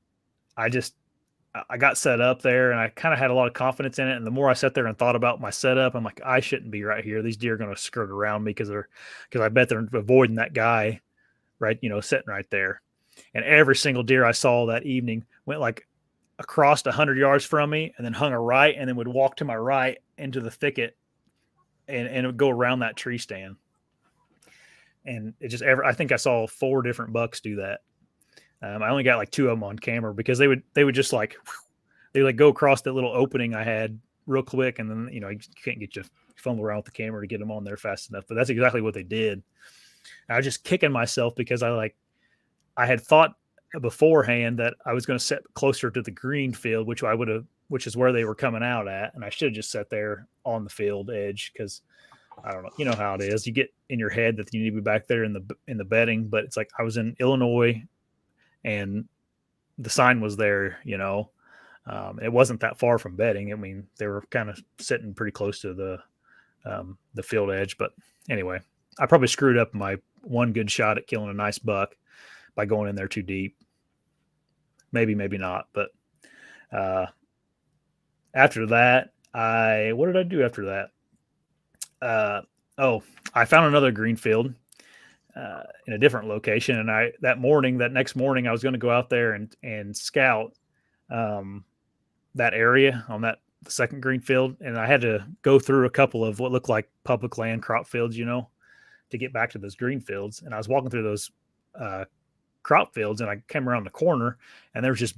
I got set up there, and I kind of had a lot of confidence in it. And the more I sat there and thought about my setup, I'm like, I shouldn't be right here. These deer are going to skirt around me because I bet they're avoiding that guy, right? Sitting right there. And every single deer I saw that evening went like across 100 yards from me, and then hung a right, and then would walk to my right into the thicket, and it would go around that tree stand. And I think I saw 4 different bucks do that. I only got like 2 of them on camera, because they would just they like go across that little opening I had real quick. And then, you can't get you fumble around with the camera to get them on there fast enough, but that's exactly what they did. And I was just kicking myself, because I had thought beforehand that I was going to sit closer to the green field, which is where they were coming out at. And I should have just sat there on the field edge, because I don't know, you know how it is. You get in your head that you need to be back there in the bedding, but it's like I was in Illinois, and the sign was there, it wasn't that far from bedding. I mean, they were kind of sitting pretty close to the field edge. But anyway, I probably screwed up my one good shot at killing a nice buck by going in there too deep. Maybe not. But after that, what did I do after that? I found another green field in a different location. And that next morning, I was going to go out there and scout that area on the second green field. And I had to go through a couple of what looked like public land crop fields, to get back to those green fields. And I was walking through those crop fields, and I came around the corner, and there was just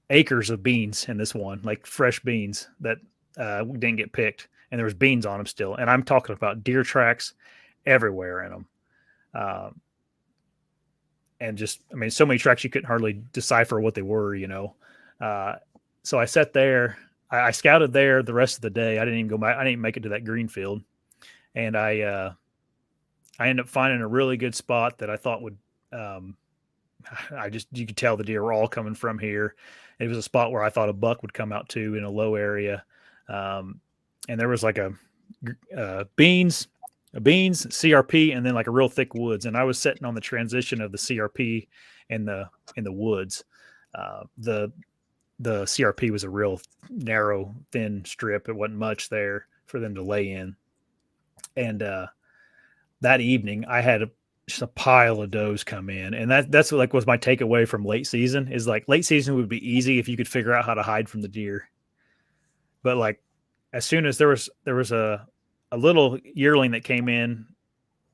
acres of beans in this one, like fresh beans that didn't get picked, and there was beans on them still. And I'm talking about deer tracks everywhere in them. And just, I mean, so many tracks you couldn't hardly decipher what they were, you know. So I sat there. I scouted there the rest of the day. I didn't even go back. I didn't even make it to that green field, and I ended up finding a really good spot that I thought would. You could tell the deer were all coming from here. It was a spot where I thought a buck would come out to in a low area, and there was like a beans, CRP, and then like a real thick woods. And I was sitting on the transition of the CRP and the woods. The CRP was a real narrow, thin strip. It wasn't much there for them to lay in. And that evening, I had just a pile of does come in, and that's what, like, was my takeaway from late season. Is like late season would be easy if you could figure out how to hide from the deer. But like, as soon as there was a little yearling that came in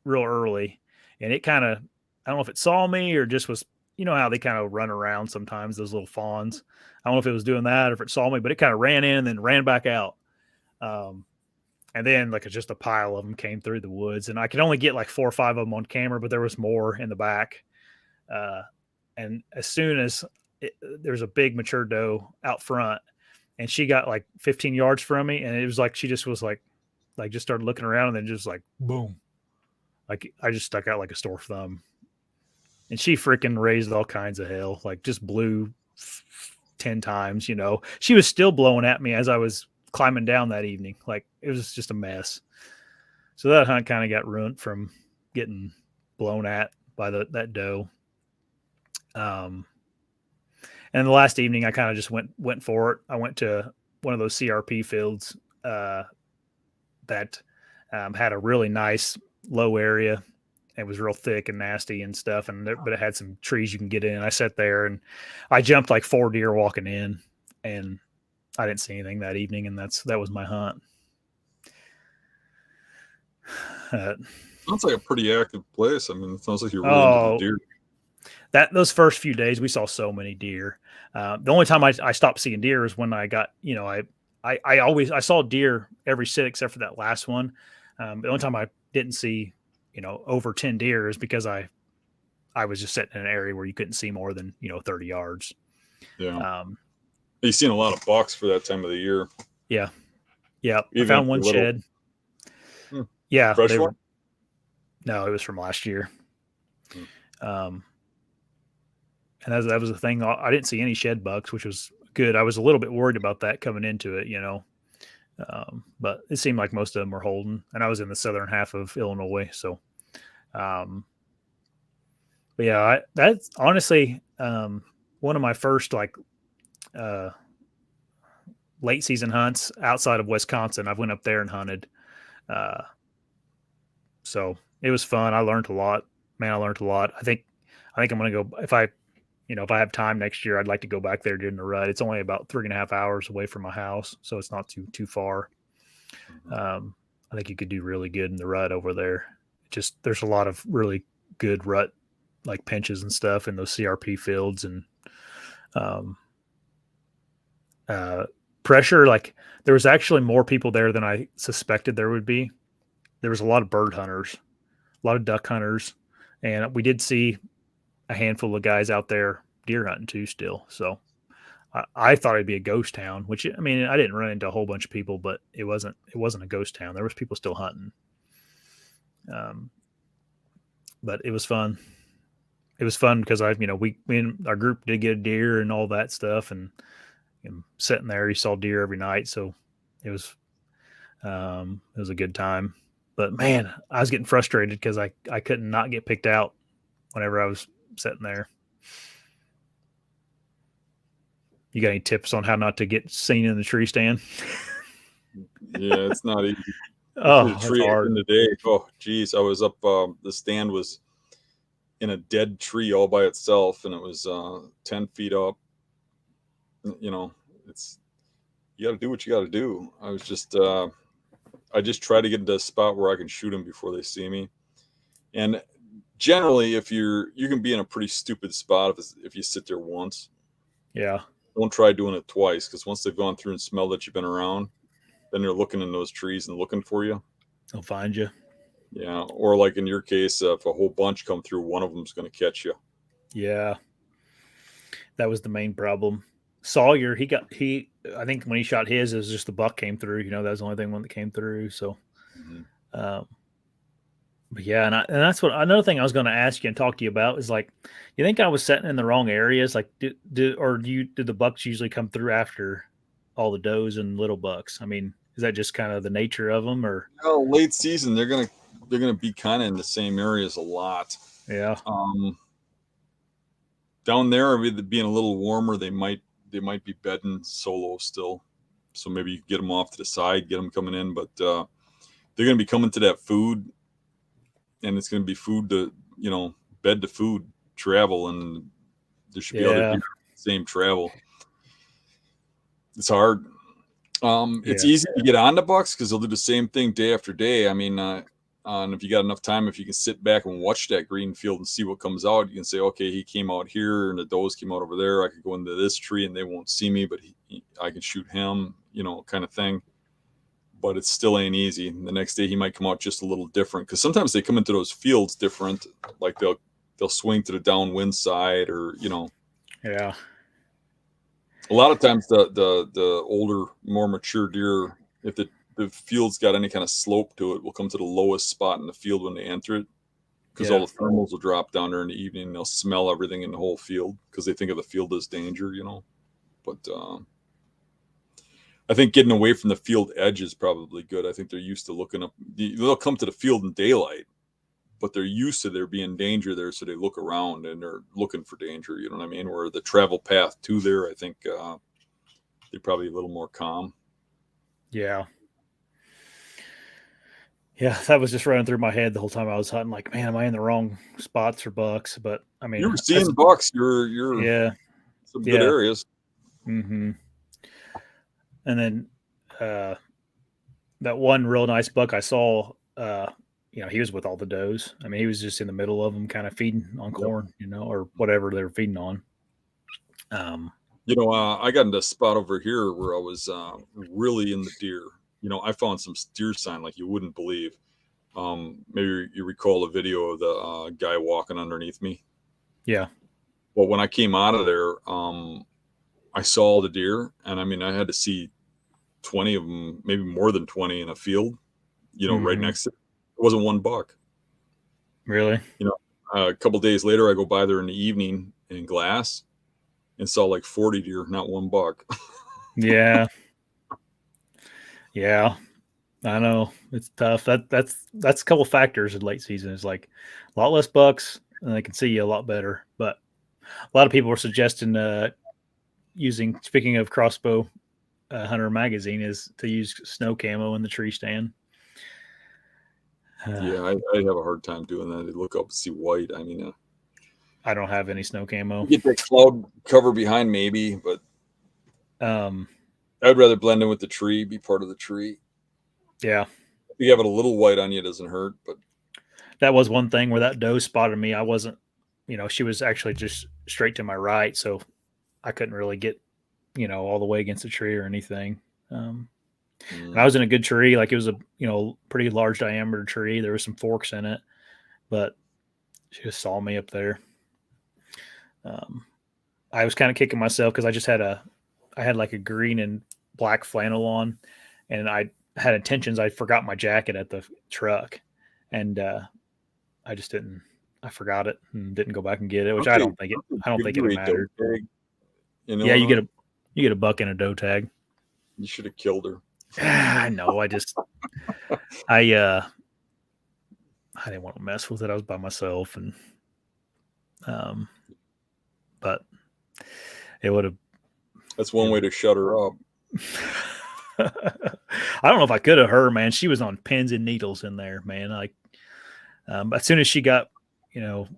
real early, and it kind of, I don't know if it saw me or just was, you know how they kind of run around sometimes, those little fawns. I don't know if it was doing that or if it saw me, but it kind of ran in and then ran back out. And then like just a pile of them came through the woods, and I could only get like 4 or 5 of them on camera, but there was more in the back. And as soon as there's a big mature doe out front, and she got like 15 yards from me, and it was like she just was like just started looking around, and then just like boom, like I just stuck out like a sore thumb, and she freaking raised all kinds of hell, like just blew 10 times. You know, she was still blowing at me as I was climbing down that evening. Like, it was just a mess. So that hunt kind of got ruined from getting blown at by that doe. And the last evening I kind of just went for it. I went to one of those CRP fields that had a really nice low area. It was real thick and nasty and stuff, but it had some trees you can get in. I sat there and I jumped like 4 deer walking in, and I didn't see anything that evening, and that was my hunt. Sounds like a pretty active place. I mean, it sounds like you're really into the deer. Those first few days, we saw so many deer. The only time I stopped seeing deer is when I got, you know, I saw deer every sit except for that last one. The only time I didn't see, you know, over 10 deer is because I was just sitting in an area where you couldn't see more than, you know, 30 yards. Yeah. You've seen a lot of bucks for that time of the year. Yeah. Yeah. I found one shed. Yeah. Fresh one? No, it was from last year. And that was the thing. I didn't see any shed bucks, which was good. I was a little bit worried about that coming into it, you know. But it seemed like most of them were holding, and I was in the southern half of Illinois. So, but yeah, that's honestly one of my first like late season hunts outside of Wisconsin. I went up there and hunted. So it was fun. I learned a lot, man. I learned a lot. I think I'm going to go, if I have time next year, I'd like to go back there during the rut. It's only about 3.5 hours away from my house, so it's not too far. I think you could do really good in the rut over there. Just, there's a lot of really good rut like pinches and stuff in those CRP fields, and pressure. Like, there was actually more people there than I suspected there would be. There was a lot of bird hunters, a lot of duck hunters, and we did see a handful of guys out there deer hunting too still. So I thought it'd be a ghost town, which, I mean, I didn't run into a whole bunch of people, but it wasn't a ghost town. There was people still hunting. But it was fun. It was fun because we and our group did get a deer and all that stuff, and sitting there, you saw deer every night. So it was a good time. But man, I was getting frustrated because I couldn't not get picked out whenever I was sitting there. You got any tips on how not to get seen in the tree stand? Yeah, it's not easy. Oh, the tree in the day. Oh, geez, I was up. The stand was in a dead tree all by itself, and it was 10 feet up. You know, you got to do what you got to do. I was just I just try to get into a spot where I can shoot them before they see me. And generally, if you can be in a pretty stupid spot if you sit there once. Yeah. Don't try doing it twice, because once they've gone through and smelled that you've been around, then they're looking in those trees and looking for you. They'll find you. Yeah, or like in your case, if a whole bunch come through, one of them's going to catch you. Yeah. That was the main problem. Sawyer, I think when he shot his, it was just the buck came through. That was the only one that came through. So, Mm-hmm. um, but yeah, and that's what another thing I was going to ask you and talk to you about is like, you think I was setting in the wrong areas? Like, did the bucks usually come through after all the does and little bucks? I mean, is that just kind of the nature of them, or? Late season, they're gonna be kind of in the same areas a lot. Yeah. Down there, with it being a little warmer, they might be bedding solo still. So maybe you get them off to the side, get them coming in, but they're going to be coming to that food, and it's going to be food to bed to food travel, and there should be other deer same travel. It's hard. It's easy to get on the bucks because they'll do the same thing day after day. I mean, and if you got enough time, if you can sit back and watch that green field and see what comes out, you can say, okay, he came out here and the does came out over there. I could go into this tree and they won't see me, but I can shoot him, kind of thing. But it still ain't easy. The next day he might come out just a little different, because sometimes they come into those fields different. Like they'll swing to the downwind side, or Yeah. a lot of times the older, more mature deer, if the field's got any kind of slope to it, will come to the lowest spot in the field when they enter it, because all the thermals will drop down there in the evening, and they'll smell everything in the whole field because they think of the field as danger, But I think getting away from the field edge is probably good. I think they're used to looking up. They'll come to the field in daylight, but they're used to there being danger there, so they look around and they're looking for danger. You know what I mean? Where the travel path to there, I think they're probably a little more calm. Yeah. Yeah, that was just running through my head the whole time I was hunting. Like, man, am I in the wrong spots for bucks? But I mean, you were seeing bucks. You're some good areas. Mm-hmm. And then that one real nice buck I saw, he was with all the does. I mean, he was just in the middle of them, kind of feeding on corn, or whatever they were feeding on. I got into a spot over here where I was really in the deer. I found some deer sign like you wouldn't believe. Maybe you recall a video of the guy walking underneath me. Yeah. Well, when I came out of there, I saw the deer, and I mean, I had to see 20 of them, maybe more than 20 in a field, right next to it. It wasn't one buck. Really? A couple days later, I go by there in the evening in glass and saw like 40 deer, not one buck. Yeah. Yeah. I know it's tough. That's a couple factors in late season. It's like a lot less bucks, and they can see you a lot better. But a lot of people were suggesting using. Speaking of crossbow hunter magazine, is to use snow camo in the tree stand. Yeah, I have a hard time doing that. I look up and see white. I mean, I don't have any snow camo. Get that cloud cover behind, maybe, but I'd rather blend in with the tree, be part of the tree. Yeah. If you have it a little white on you, it doesn't hurt. But that was one thing where that doe spotted me. I wasn't, she was actually just straight to my right, so I couldn't really get, all the way against the tree or anything. And I was in a good tree, like it was a pretty large diameter tree. There was some forks in it, but she just saw me up there. I was kind of kicking myself because I had like a green and black flannel on, and I had intentions. I forgot my jacket at the truck, and I just didn't. I forgot it and didn't go back and get it, which I don't think it mattered. Yeah, you get a buck in a doe tag. You should have killed her. I know. I didn't want to mess with it. I was by myself, and but it would have. That's one way to shut her up. I don't know if I could have her, man. She was on pins and needles in there, man. Like, as soon as she got,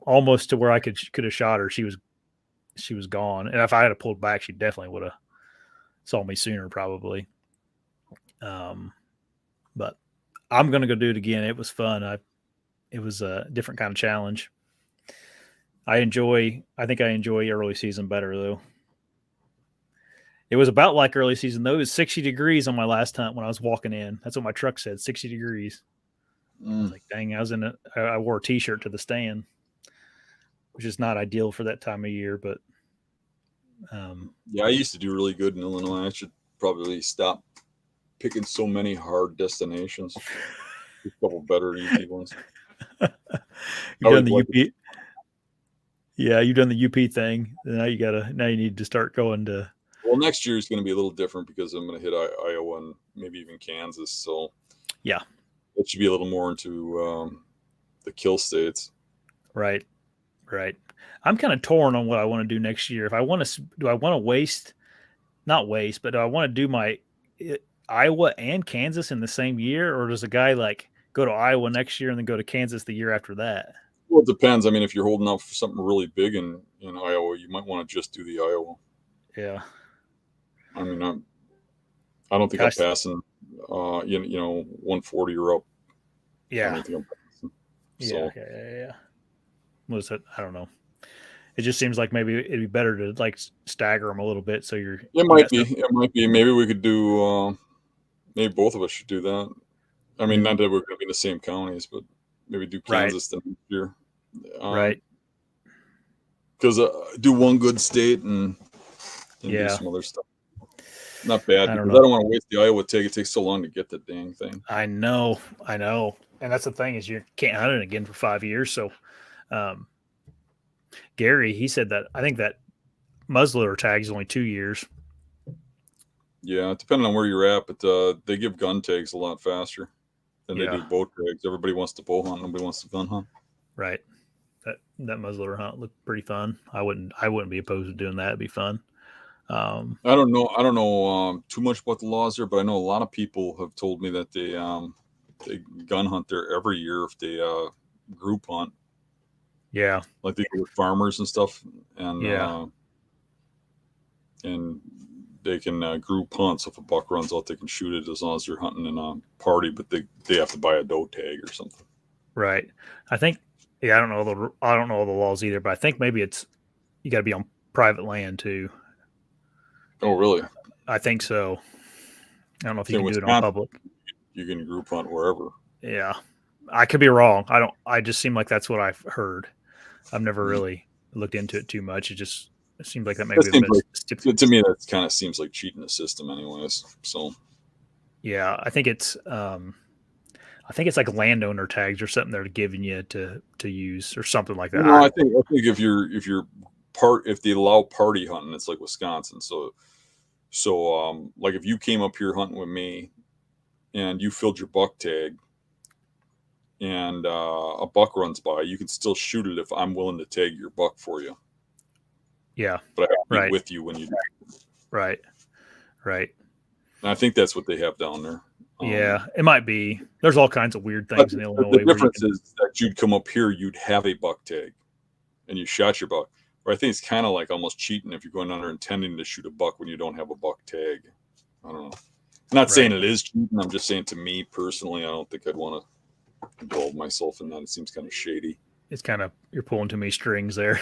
almost to where I could have shot her, she was gone. And if I had pulled back, she definitely would have saw me sooner, probably. But I'm gonna go do it again. It was fun. It was a different kind of challenge. I think I enjoy early season better though. It was about like early season though. It was 60 degrees on my last hunt when I was walking in. That's what my truck said, 60 degrees. I was like, dang, I wore a t-shirt to the stand, which is not ideal for that time of year, but yeah, I used to do really good in Illinois. I should probably stop picking so many hard destinations. A couple better easy ones. you've done the UP. Yeah, you've done the UP thing. Now you need to start going to. Well, next year is going to be a little different because I'm going to hit Iowa and maybe even Kansas. So yeah, it should be a little more into the kill states. Right. I'm kind of torn on what I want to do next year. If I want to, do I want to not waste, but do I want to do my Iowa and Kansas in the same year, or does a guy like go to Iowa next year and then go to Kansas the year after that? Well, it depends. I mean, if you're holding out for something really big in Iowa, you might want to just do the Iowa. Yeah. I mean, I don't think I'm passing, 140 or up. Yeah. I don't think I'm passing. So. Yeah. Was it? I don't know. It just seems like maybe it'd be better to like stagger them a little bit. So It might be. It might be. Maybe we could do. Maybe both of us should do that. I mean, not that we're going to be in the same counties, but maybe do Kansas the next year. Right. Because do one good state and do some other stuff. Not bad. I don't want to waste the Iowa tag. It takes so long to get the dang thing. I know. And that's the thing is you can't hunt it again for 5 years. So Gary, he said that I think that muzzleloader tag is only 2 years. Yeah, depending on where you're at, but they give gun tags a lot faster than they do bow tags. Everybody wants to bow hunt, nobody wants to gun hunt. Right. That muzzleloader hunt looked pretty fun. I wouldn't be opposed to doing that. It'd be fun. I don't know too much about the laws there, but I know a lot of people have told me that they gun hunt there every year if they group hunt. Yeah, like they go with farmers and stuff, and and they can group hunt. So if a buck runs out, they can shoot it as long as they're hunting in a party. But they have to buy a doe tag or something. Right. I think. Yeah, I don't know all the laws either, but I think maybe it's you got to be on private land too. Oh, really? I think so. I don't know if you can do it on public. You can group hunt wherever. Yeah, I could be wrong. I just seem like that's what I've heard. I've never really looked into it too much. It seems like that maybe to me that kind of seems like cheating the system, anyways. So yeah, I think it's like landowner tags or something they're giving you to use or something like that. No, I think if they allow party hunting, it's like Wisconsin. So like if you came up here hunting with me and you filled your buck tag and a buck runs by, you can still shoot it if I'm willing to tag your buck for you. Yeah. But I have to be with you when you do it. Right. And I think that's what they have down there. Yeah, it might be. There's all kinds of weird things in Illinois. The difference is that you'd come up here, you'd have a buck tag, and you shot your buck. But I think it's kind of like almost cheating if you're going under intending to shoot a buck when you don't have a buck tag. I don't know. I'm not saying it is cheating. I'm just saying to me personally, I don't think I'd want to involve myself in that. It seems kind of shady. It's kind of you're pulling too many strings there.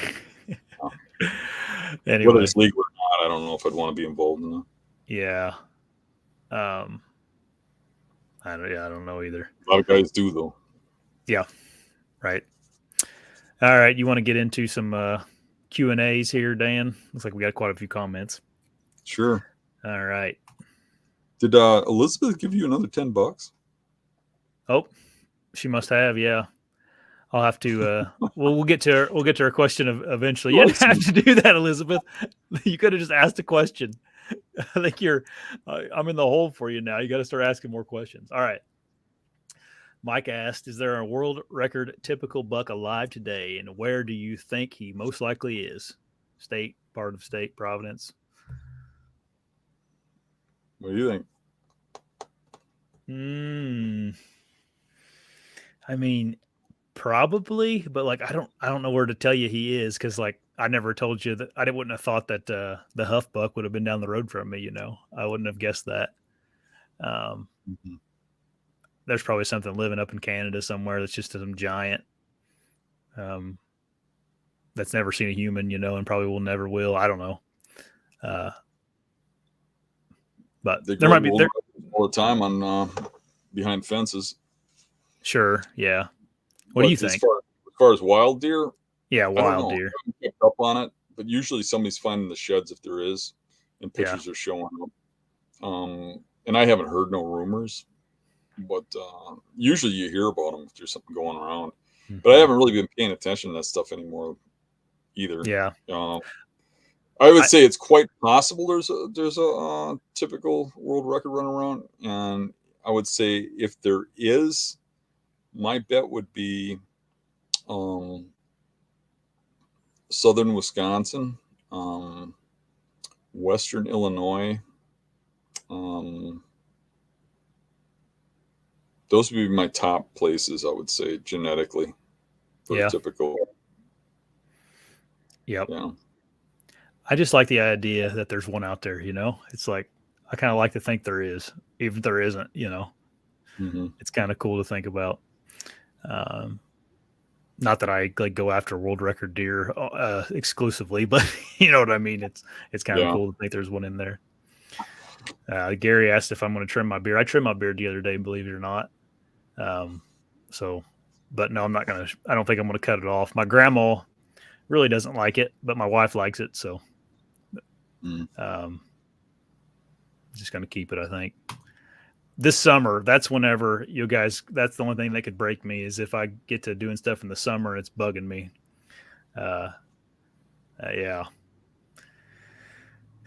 Anyway. Whether it's legal or not, I don't know if I'd want to be involved in that. Yeah. I don't know either. A lot of guys do though. Yeah. Right. All right. You want to get into some Q&As here, Dan? Looks like we got quite a few comments. Sure. All right. Did Elizabeth give you another $10? Oh, she must have. Yeah. I'll have to. We'll get to her question eventually. You didn't have to do that, Elizabeth. You could have just asked a question. I think I'm in the hole for you now. You got to start asking more questions. All right. Mike asked, is there a world record typical buck alive today? And where do you think he most likely is? State, part of state, Providence. What do you think? I mean, probably, but like I don't know where to tell you he is because like I never told you that I wouldn't have thought that the Huff buck would have been down the road from me. I wouldn't have guessed that. There's probably something living up in Canada somewhere that's just some giant that's never seen a human, and probably never will. I don't know. But They there go might be there. all the time on behind fences. Sure, yeah. What do you But think? as far as wild deer, Yeah, I don't wild know. I deer. haven't kept up on it, but usually somebody's finding the sheds if there is, and Yeah, pictures are showing up. And I haven't heard no rumors, but usually you hear about them if there's something going around. But I Mhm. haven't really been paying attention to that stuff anymore either. Yeah. I would I say it's quite possible there's a typical world record run around, and I would say if there is, my bet would be um, southern Wisconsin, um, western Illinois. Um, those would be my top places, I would say, genetically for a yeah. typical. Yep. Yeah. I just like the idea that there's one out there, It's like I kind of like to think there is, even if there isn't, Mm-hmm. It's kind of cool to think about. Um, not that I like go after world record deer exclusively, but you know what I mean. It's kind of Yeah. cool to think there's one in there. Gary asked if I'm going to trim my beard. I trimmed my beard the other day, believe it or not. Um, so, but no, I'm not going to. I don't think I'm going to cut it off. My grandma really doesn't like it, but my wife likes it, so Mm. just going to keep it. I think this summer. That's whenever you guys. That's the only thing that could break me is if I get to doing stuff in the summer. It's bugging me. Yeah.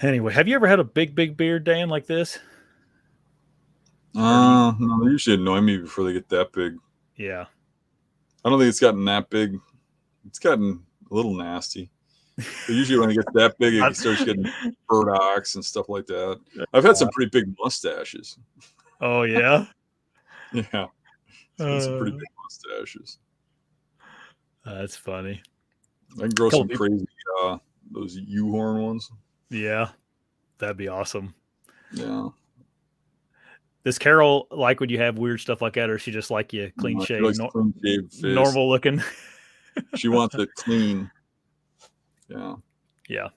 Anyway, have you ever had a big beard, Dan, like this? Or do you? No, they usually annoy me before they get that big. Yeah. I don't think it's gotten that big. It's gotten a little nasty. But usually when it gets that big, it starts getting burdocks and stuff like that. I've had some pretty big mustaches. Oh yeah. Yeah, it's been some pretty big mustaches. That's funny. I can grow Couple some people. crazy, those U-horn ones. Yeah, that'd be awesome. Yeah. Does Carol like when you have weird stuff like that, or she just like you clean She shave, likes clean shaved face. normal looking? She wants it clean. Yeah. Yeah.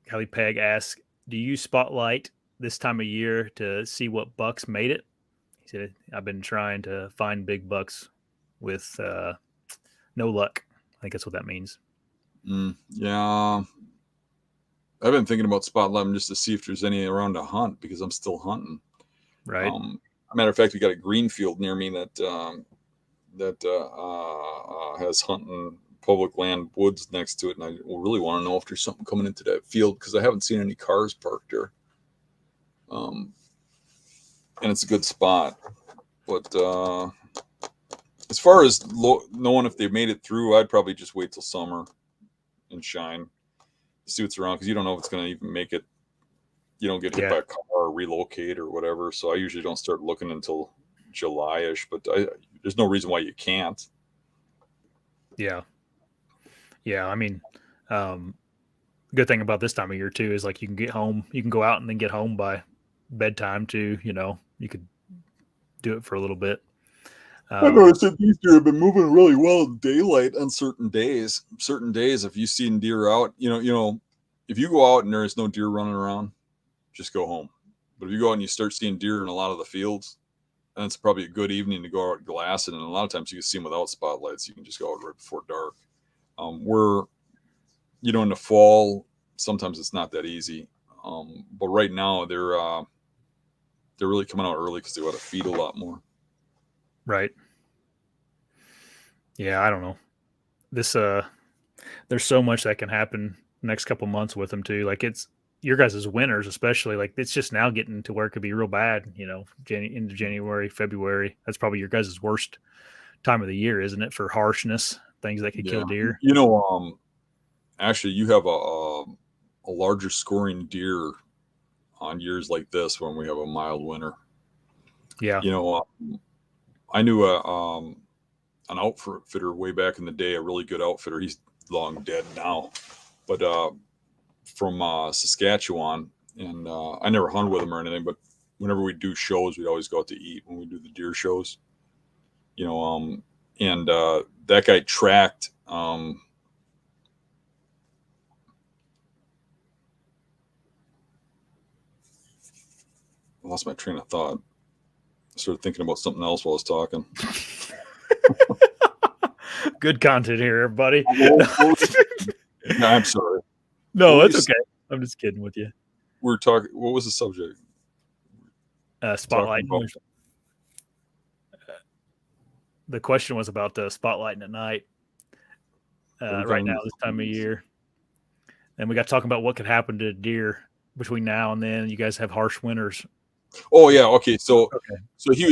Kelly Peg asks, "Do you spotlight this time of year to see what bucks made it?" He said, "I've been trying to find big bucks with no luck." I think that's what that means. Yeah. I've been thinking about spotlighting just to see if there's any around to hunt because I'm still hunting. Right. Matter of fact, we got a green field near me that has hunting public land woods next to it, and I really want to know if there's something coming into that field because I haven't seen any cars parked there. And it's a good spot, but as far as knowing if they made it through, I'd probably just wait till summer and shine, see what's around because you don't know if it's going to even make it. You don't get hit by a car or relocate or whatever. So I usually don't start looking until July-ish, but there's no reason why you can't. Yeah. Yeah. I mean, good thing about this time of year too is like you can get home, you can go out and then get home by bedtime too. You could do it for a little bit. I noticed that these deer have been moving really well in daylight on certain days. Certain days, if you've seen deer out, if you go out and there's no deer running around, just go home. But if you go out and you start seeing deer in a lot of the fields, then it's probably a good evening to go out glassing. And a lot of times you can see them without spotlights. You can just go out right before dark. We're, in the fall, sometimes it's not that easy. But right now they're really coming out early because they want to feed a lot more. Right. Yeah, I don't know. This there's so much that can happen next couple months with them too. Like it's your guys' winters, especially. Like it's just now getting to where it could be real bad. Into January, February. That's probably your guys' worst time of the year, isn't it? For harshness, things that could kill deer. Actually, you have a larger scoring deer on years like this when we have a mild winter. Yeah. I knew an outfitter way back in the day, a really good outfitter. He's long dead now, but from Saskatchewan, and I never hunted with him or anything. But whenever we do shows, we'd always go out to eat when we do the deer shows. And that guy tracked. I lost my train of thought. I started thinking about something else while I was talking. Good content here, everybody. No, I'm sorry. No, What that's were okay. I'm just kidding with you. We were talking. What was the subject? Spotlight. Talking about. The question was about spotlighting at night. Right now, this time of year, and we got talking about what could happen to deer between now and then. You guys have harsh winters. Oh yeah, okay. So he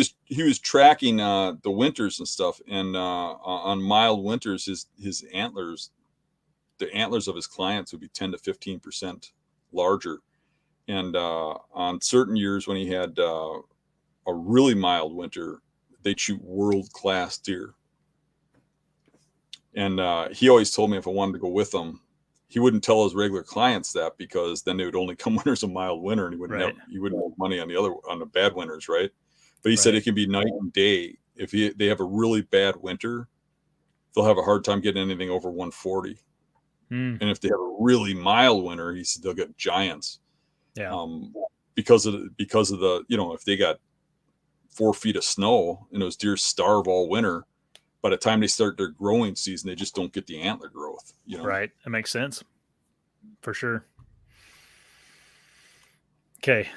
was tracking the winters and stuff, and on mild winters, his antlers, the antlers of his clients would be 10 to 15% larger, and on certain years when he had a really mild winter, they'd shoot world class deer. And he always told me if I wanted to go with him, he wouldn't tell his regular clients that, because then they would only come winters a mild winter, and he wouldn't have money on the bad winters, right? But he said it can be night and day. If they have a really bad winter, they'll have a hard time getting anything over 140. And if they have a really mild winter, he said they'll get giants. Yeah. Because of the if they got 4 feet of snow and those deer starve all winter, by the time they start their growing season, they just don't get the antler growth. Right. That makes sense. For sure. Okay.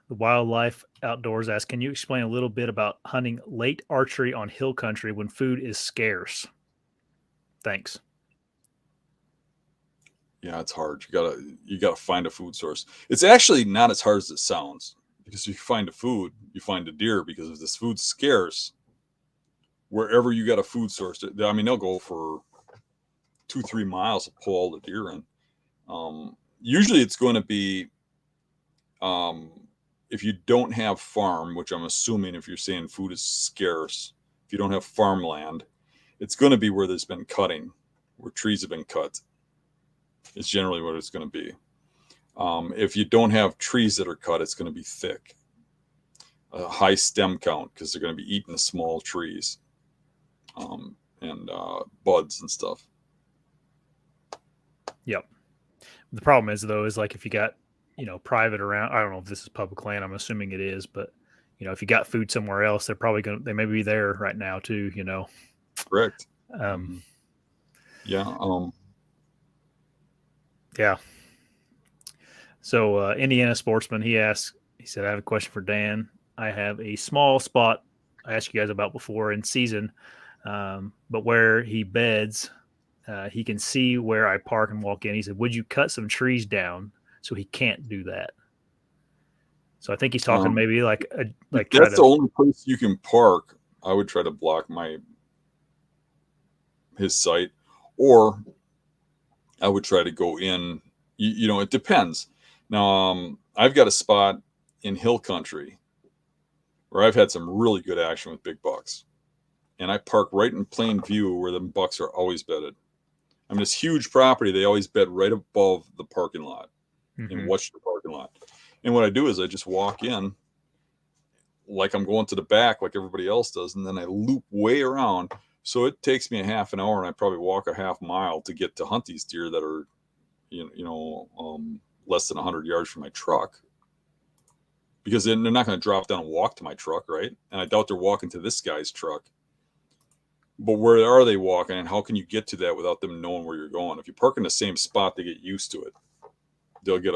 The Wildlife Outdoors asks, can you explain a little bit about hunting late archery on hill country when food is scarce? Thanks. Yeah, it's hard. You gotta find a food source. It's actually not as hard as it sounds, because if you find a food, you find a deer. Because if this food's scarce, wherever you got a food source, I mean, they'll go for 2-3 miles to pull all the deer in. Usually it's going to be, if you don't have farm, which I'm assuming if you're saying food is scarce, if you don't have farmland, it's going to be where there's been cutting, where trees have been cut. It's generally what it's going to be. If you don't have trees that are cut, it's going to be thick, a high stem count, because they're going to be eating the small trees, and buds and stuff. Yep. The problem is, though, is like if you got, private around, I don't know if this is public land, I'm assuming it is, but if you got food somewhere else, they may be there right now too, Correct. Yeah. Yeah. So Indiana Sportsman, he said, I have a question for Dan. I have a small spot I asked you guys about before in season, but where he beds, he can see where I park and walk in. He said, would you cut some trees down so he can't do that? So I think he's talking maybe like that's the only place you can park. I would try to block his site, or I would try to go in. It depends. Now, I've got a spot in hill country where I've had some really good action with big bucks, and I park right in plain view where the bucks are always bedded. I mean, this huge property, they always bed right above the parking lot, and watch the parking lot. And what I do is I just walk in like I'm going to the back like everybody else does, and then I loop way around. So it takes me a half an hour, and I probably walk a half mile to get to hunt these deer that are, less than 100 yards from my truck, because then they're not going to drop down and walk to my truck, right? And I doubt they're walking to this guy's truck. But where are they walking, and how can you get to that without them knowing where you're going? If you park in the same spot, they get used to it. They'll get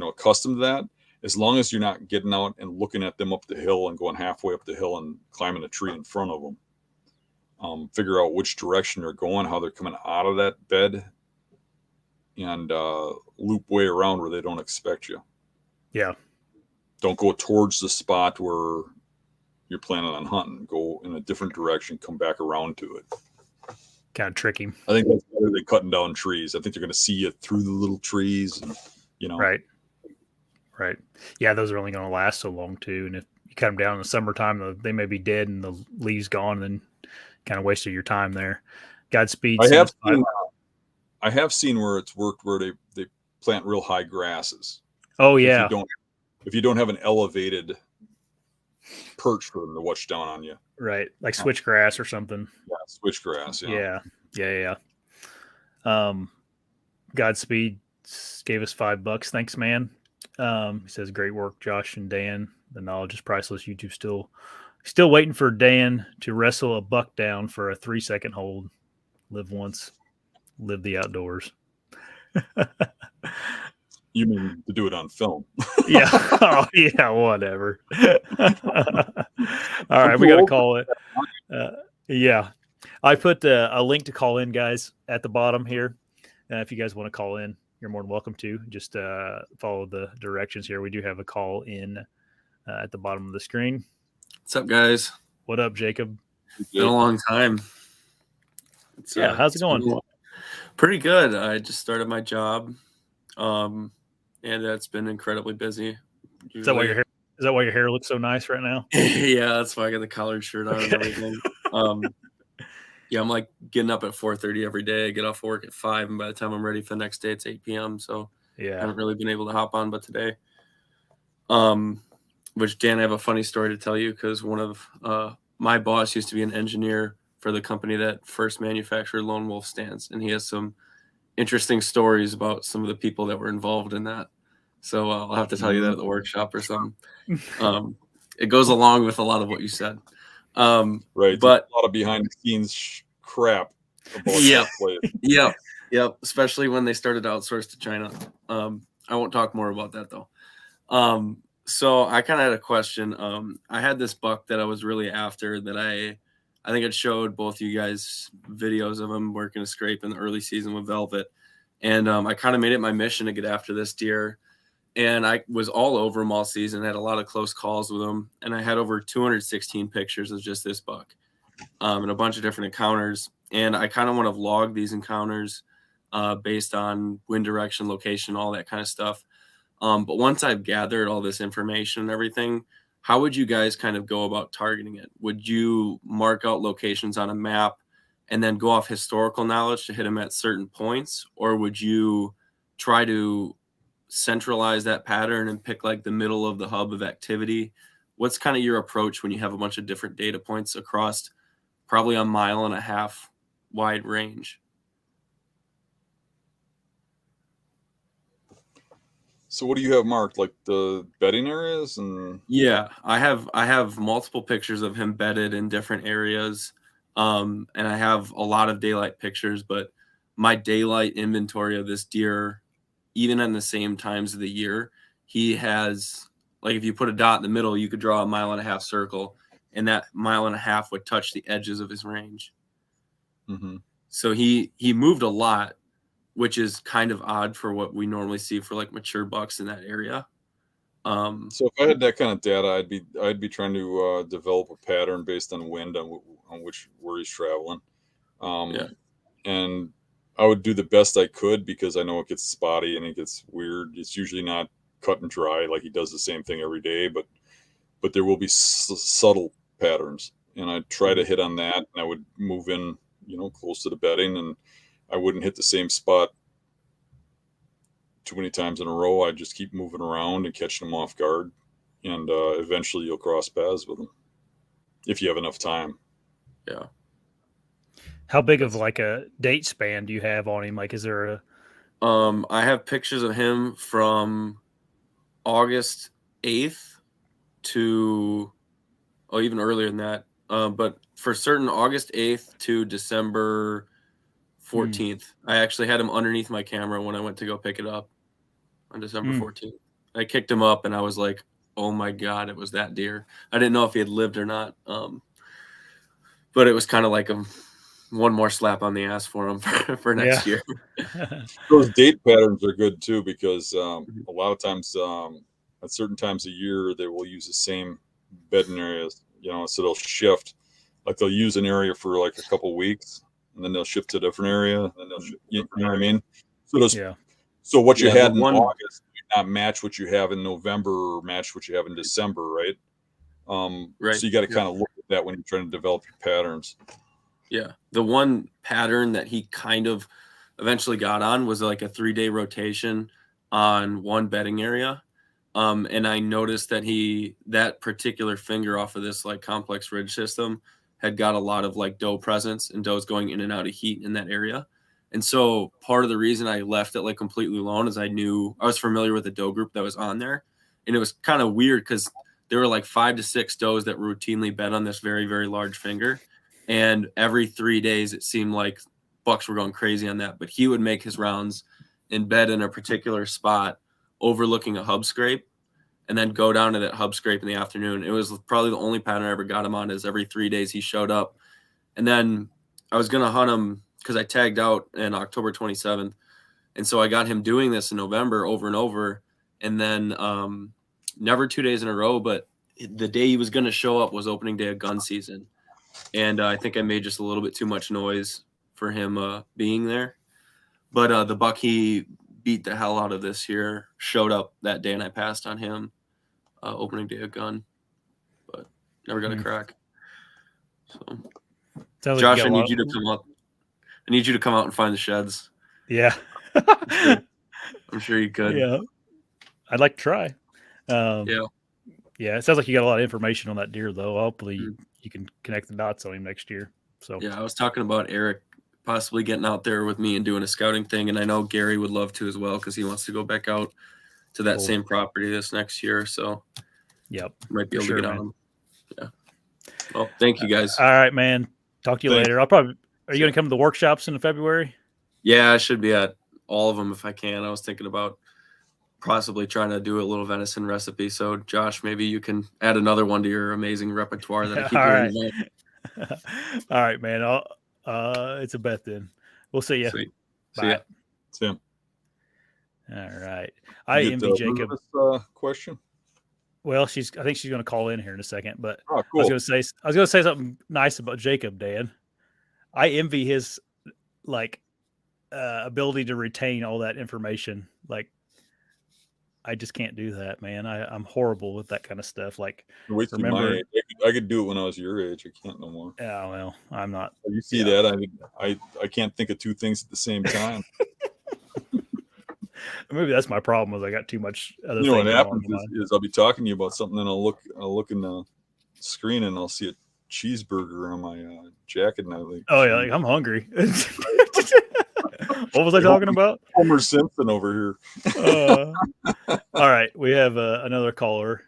accustomed to that. As long as you're not getting out and looking at them up the hill and going halfway up the hill and climbing a tree in front of them, figure out which direction they're going, how they're coming out of that bed, and loop way around where they don't expect you. Yeah. Don't go towards the spot where you're planning on hunting. Go in a different direction, come back around to it. Kind of tricky. I think that's better than cutting down trees. I think they're going to see you through the little trees, and Right. Yeah, those are only going to last so long too. And if you cut them down in the summertime, they may be dead and the leaves gone, and then kind of wasted your time there. Godspeed. I have seen where it's worked, where they plant real high grasses. Oh yeah. If you don't have an elevated perch for them to watch down on you. Right. Like switchgrass or something. Yeah, switchgrass. Yeah. Godspeed gave us $5. Thanks, man. He says, "Great work, Josh and Dan. The knowledge is priceless. YouTube still waiting for Dan to wrestle a buck down for a 3-second hold. Live once, live the outdoors." You mean to do it on film? Yeah. Oh, yeah. Whatever. All I'm right, we too got to old for call it. Yeah, I put a link to call in, guys, at the bottom here. If you guys want to call in, you're more than welcome to. Just follow the directions here. We do have a call in at the bottom of the screen. What's up, guys? What up, Jacob? It's been a long time. How's it going? Pretty good. I just started my job, and it's been incredibly busy. Is that why your hair looks so nice right now? Yeah, that's why I got the collared shirt on and everything. Yeah, I'm like getting up at 4:30 every day. I get off work at 5, and by the time I'm ready for the next day, it's 8 p.m. So Yeah, I haven't really been able to hop on, but today. Which, Dan, I have a funny story to tell you because one of my boss used to be an engineer for the company that first manufactured Lone Wolf stands, and he has some interesting stories about some of the people that were involved in that. So I'll have to tell you that at the workshop or something. It goes along with a lot of what you said. Right, but a lot of behind the scenes crap about Yep. that place. Yep. Especially when they started to outsource to China. I won't talk more about that though. So I kind of had a question. I had this buck that I was really after that I think it showed both you guys videos of him working a scrape in the early season with Velvet. And I kind of made it my mission to get after this deer. And I was all over him all season, had a lot of close calls with him. And I had over 216 pictures of just this buck and a bunch of different encounters. And I kind of want to vlog these encounters based on wind direction, location, all that kind of stuff. But once I've gathered all this information and everything, how would you guys kind of go about targeting it? Would you mark out locations on a map and then go off historical knowledge to hit them at certain points? Or would you try to centralize that pattern and pick like the middle of the hub of activity? What's kind of your approach when you have a bunch of different data points across probably a 1.5 mile wide range? So what do you have marked, like the bedding areas? And yeah, I have multiple pictures of him bedded in different areas, and I have a lot of daylight pictures. But my daylight inventory of this deer, even in the same times of the year, he has, like, if you put a dot in the middle, you could draw a 1.5 mile circle, and that 1.5 mile would touch the edges of his range. Mm-hmm. So he moved a lot, which is kind of odd for what we normally see for like mature bucks in that area. So if I had that kind of data, I'd be trying to develop a pattern based on wind on where he's traveling. And I would do the best I could because I know it gets spotty and it gets weird. It's usually not cut and dry like he does the same thing every day, but there will be subtle patterns, and I'd try to hit on that. And I would move in, close to the bedding, and I wouldn't hit the same spot too many times in a row. I just keep moving around and catching them off guard, and eventually you'll cross paths with them if you have enough time. Yeah. How big of like a date span do you have on him? Like, is there a? I have pictures of him from August 8th to, even earlier than that. But for certain, August 8th to December 14th. I actually had him underneath my camera when I went to go pick it up on December 14th. I kicked him up and I was like, oh my God, it was that deer. I didn't know if he had lived or not. But it was kind of like one more slap on the ass for him for next year. Those date patterns are good too, because a lot of times at certain times of year, they will use the same bedding areas, so they'll shift. Like they'll use an area for like a couple of weeks, and then they'll shift to a different area, and then they'll shift, you know what I mean? So so what you had in August might not match what you have in November or match what you have in December, right? Right. So you got to kind of look at that when you're trying to develop your patterns. Yeah. The one pattern that he kind of eventually got on was like a 3-day rotation on one bedding area. And I noticed that that particular finger off of this like complex ridge system had got a lot of like doe presence and does going in and out of heat in that area. And so part of the reason I left it like completely alone is I was familiar with the doe group that was on there. And it was kind of weird because there were like 5 to 6 does that routinely bed on this very, very large finger. And every 3 days, it seemed like bucks were going crazy on that. But he would make his rounds in bed in a particular spot overlooking a hub scrape and then go down to that hub scrape in the afternoon. It was probably the only pattern I ever got him on is every 3 days he showed up. And then I was going to hunt him because I tagged out in October 27th. And so I got him doing this in November over and over. And then never 2 days in a row, but the day he was going to show up was opening day of gun season. And I think I made just a little bit too much noise for him being there. But the buck he beat the hell out of this year showed up that day, and I passed on him opening day of gun, but never got a crack. So, Josh, I need you to come up. I need you to come out and find the sheds. Yeah. I'm sure you could. Yeah. I'd like to try. Yeah. Yeah. It sounds like you got a lot of information on that deer, though. Hopefully you can connect the dots on him next year. So yeah, I was talking about Eric possibly getting out there with me and doing a scouting thing. And I know Gary would love to as well, because he wants to go back out to that same property this next year. So yep, might be able to get on him. Yeah. Well, thank you guys. All right, man. Talk to you later. Are you going to come to the workshops in February? Yeah, I should be at all of them if I can. I was thinking about possibly trying to do a little venison recipe. So Josh, maybe you can add another one to your amazing repertoire that I keep doing. All right, man. It's a bet then. We'll see you. Sweet. Bye. See ya. All right. I envy Jacob. Question. Well, I think she's going to call in here in a second, but cool. I was going to say something nice about Jacob, Dan. I envy his ability to retain all that information. Like, I just can't do that, man. I'm horrible with that kind of stuff. Like, remember, I could do it when I was your age. I can't no more. Yeah, well, I'm not. You see that? I can't think of two things at the same time. Maybe that's my problem. Is I got too much other things. What happens is I'll be talking to you about something, and I'll look in the screen, and I'll see a cheeseburger on my jacket, and I like. Oh yeah, I'm hungry. What was I talking about? Homer Simpson over here. All right, we have another caller.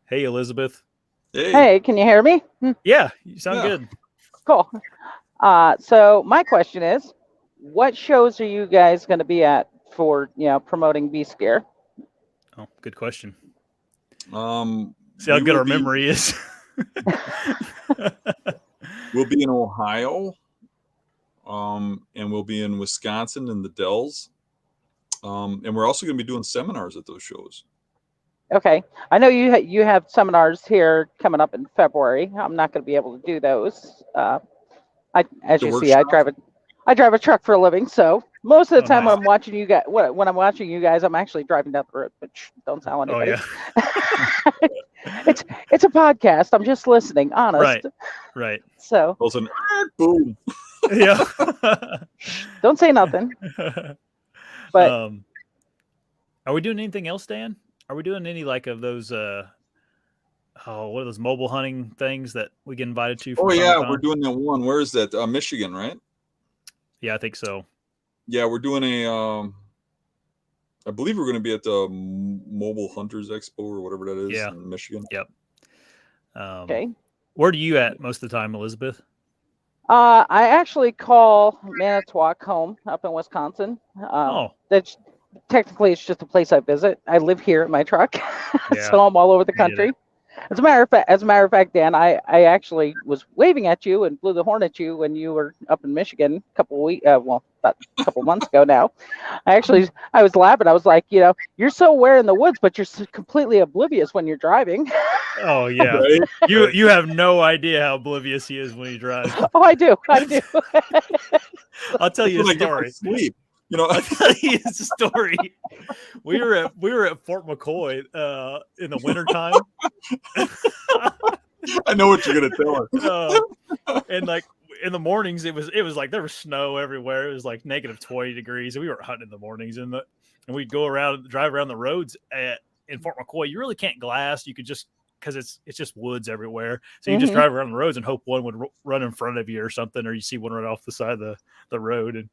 Hey, Elizabeth. Hey, can you hear me? Yeah, you sound good. Cool. So my question is, what shows are you guys going to be at for promoting beast gear? Oh, good question. See how good our memory is. We'll be in Ohio. And we'll be in Wisconsin in the Dells. And we're also going to be doing seminars at those shows. Okay. I know you have seminars here coming up in February. I'm not going to be able to do those. As you see, I drive a truck for a living. So most of the time when I'm watching you guys, when I'm watching you guys, I'm actually driving down the road, which don't tell anybody. Oh, yeah. It's a podcast. I'm just listening, honest. Right. So. Listen, boom. Yeah. Don't say nothing. But are we doing anything else, Dan? Are we doing any of those what are those mobile hunting things that we get invited to? Oh yeah, we're doing that one. Where is that? Michigan, right? Yeah, I think so. Yeah, we're doing I believe we're going to be at the Mobile Hunters Expo or whatever that is in Michigan. Yep. Okay. Where do you at most of the time, Elizabeth? I actually call Manitowoc home up in Wisconsin. That's technically it's just a place I visit. I live here in my truck, so I'm all over the country. As a matter of fact, Dan, I actually was waving at you and blew the horn at you when you were up in Michigan a couple months ago now. I was laughing. I was like, you're so aware in the woods, but you're completely oblivious when you're driving. Oh yeah, you have no idea how oblivious he is when he drives. Oh, I do. I'll tell you a story. Sleep. I'll tell you a story. We were at Fort McCoy in the wintertime. I know what you're gonna tell her. And in the mornings, it was like there was snow everywhere. It was like negative 20 degrees, and we were hunting in the mornings. And we'd drive around the roads in Fort McCoy. You really can't glass. You could just because it's just woods everywhere. So you just drive around the roads and hope one would run in front of you or something, or you see one run off the side of the road. And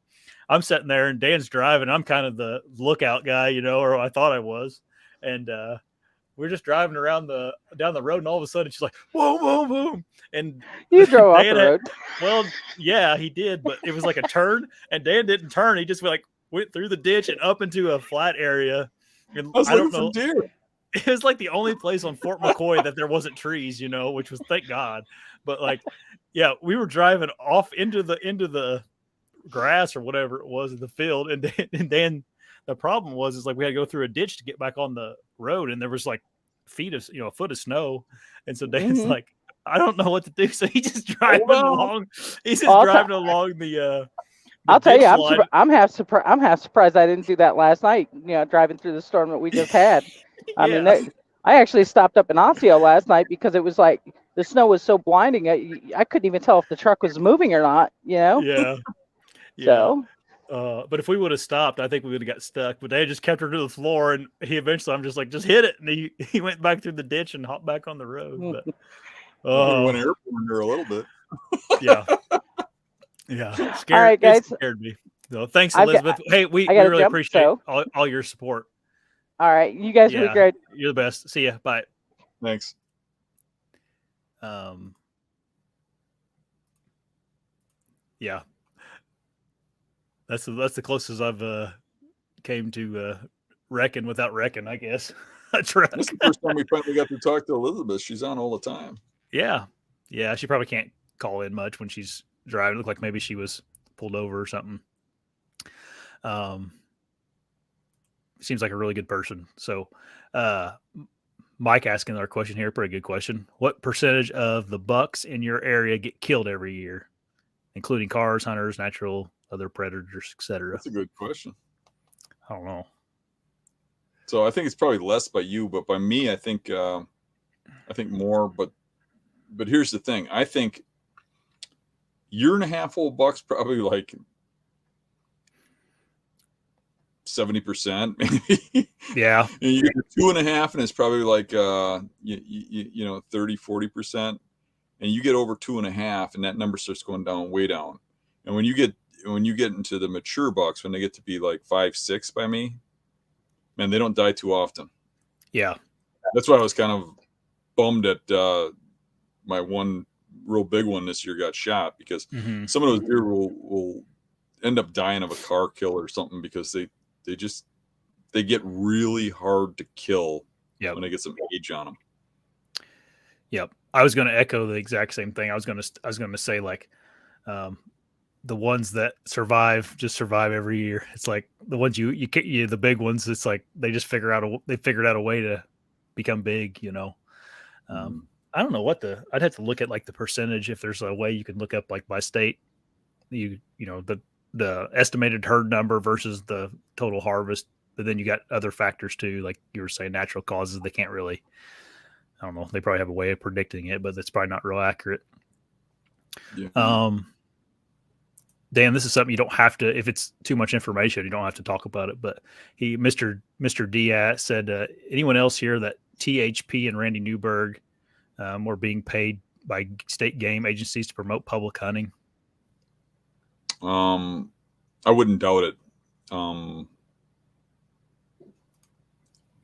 I'm sitting there and Dan's driving. I'm kind of the lookout guy, or I thought I was. And we're just driving around down the road, and all of a sudden she's like, boom, boom, boom. And you drove off the road. Well, yeah, he did, but it was like a turn, and Dan didn't turn. He just went through the ditch and up into a flat area. And I don't know. Deer. It was like the only place on Fort McCoy that there wasn't trees, which was thank God. But yeah, we were driving off into the grass or whatever it was in the field, and Dan, the problem was we had to go through a ditch to get back on the road, and there was a foot of snow, and so Dan's like, I don't know what to do, so he's just driving along. He's just driving along the. I'll tell you, I'm half surprised I didn't do that last night. Driving through the storm that we just had. I mean, I actually stopped up in Osseo last night because it was the snow was so blinding. I couldn't even tell if the truck was moving or not. Yeah. So. But if we would have stopped, I think we would have got stuck. But they just kept her to the floor, and I'm just like, just hit it, and he went back through the ditch and hopped back on the road. But went airborne there a little bit. Yeah. Yeah. All right, guys. It scared me. So thanks, Elizabeth. Hey, we really appreciate all your support. All right. You guys are great. You're the best. See ya. Bye. Thanks. Yeah. That's the closest I've came to wrecking without wrecking, I guess. That's the first time we finally got to talk to Elizabeth. She's on all the time. Yeah. Yeah. She probably can't call in much when she's driving. It looked like maybe she was pulled over or something. Seems like a really good person. So Mike asking our question here, pretty good question. What percentage of the bucks in your area get killed every year, including cars, hunters, natural, other predators, etc.? That's a good question. I don't know. So I think it's probably less by you, but by me, I think more. But here's the thing: I think year and a half old bucks probably 70%, maybe. Yeah. And you get 2.5, and it's probably 30-40%. And you get over 2.5, and that number starts going down, way down. And when you get into the mature bucks, when they get to be 5-6 by me, man, they don't die too often. Yeah. That's why I was kind of bummed at my one real big one this year got shot, because some of those deer will end up dying of a car kill or something, because they get really hard to kill when they get some age on them. Yep. I was going to echo the exact same thing. I was going to say the ones that survive every year. It's the ones you the big ones. It's they just figured out a way to become big. I don't know I'd have to look at the percentage, if there's a way you can look up by state, the estimated herd number versus the total harvest. But then you got other factors too, like you were saying, natural causes. They can't really, I don't know. They probably have a way of predicting it, but that's probably not real accurate. Yeah. Dan, this is something you don't have to, if it's too much information, you don't have to talk about it. But Mr. Diaz said, anyone else here that THP and Randy Newberg were being paid by state game agencies to promote public hunting? I wouldn't doubt it.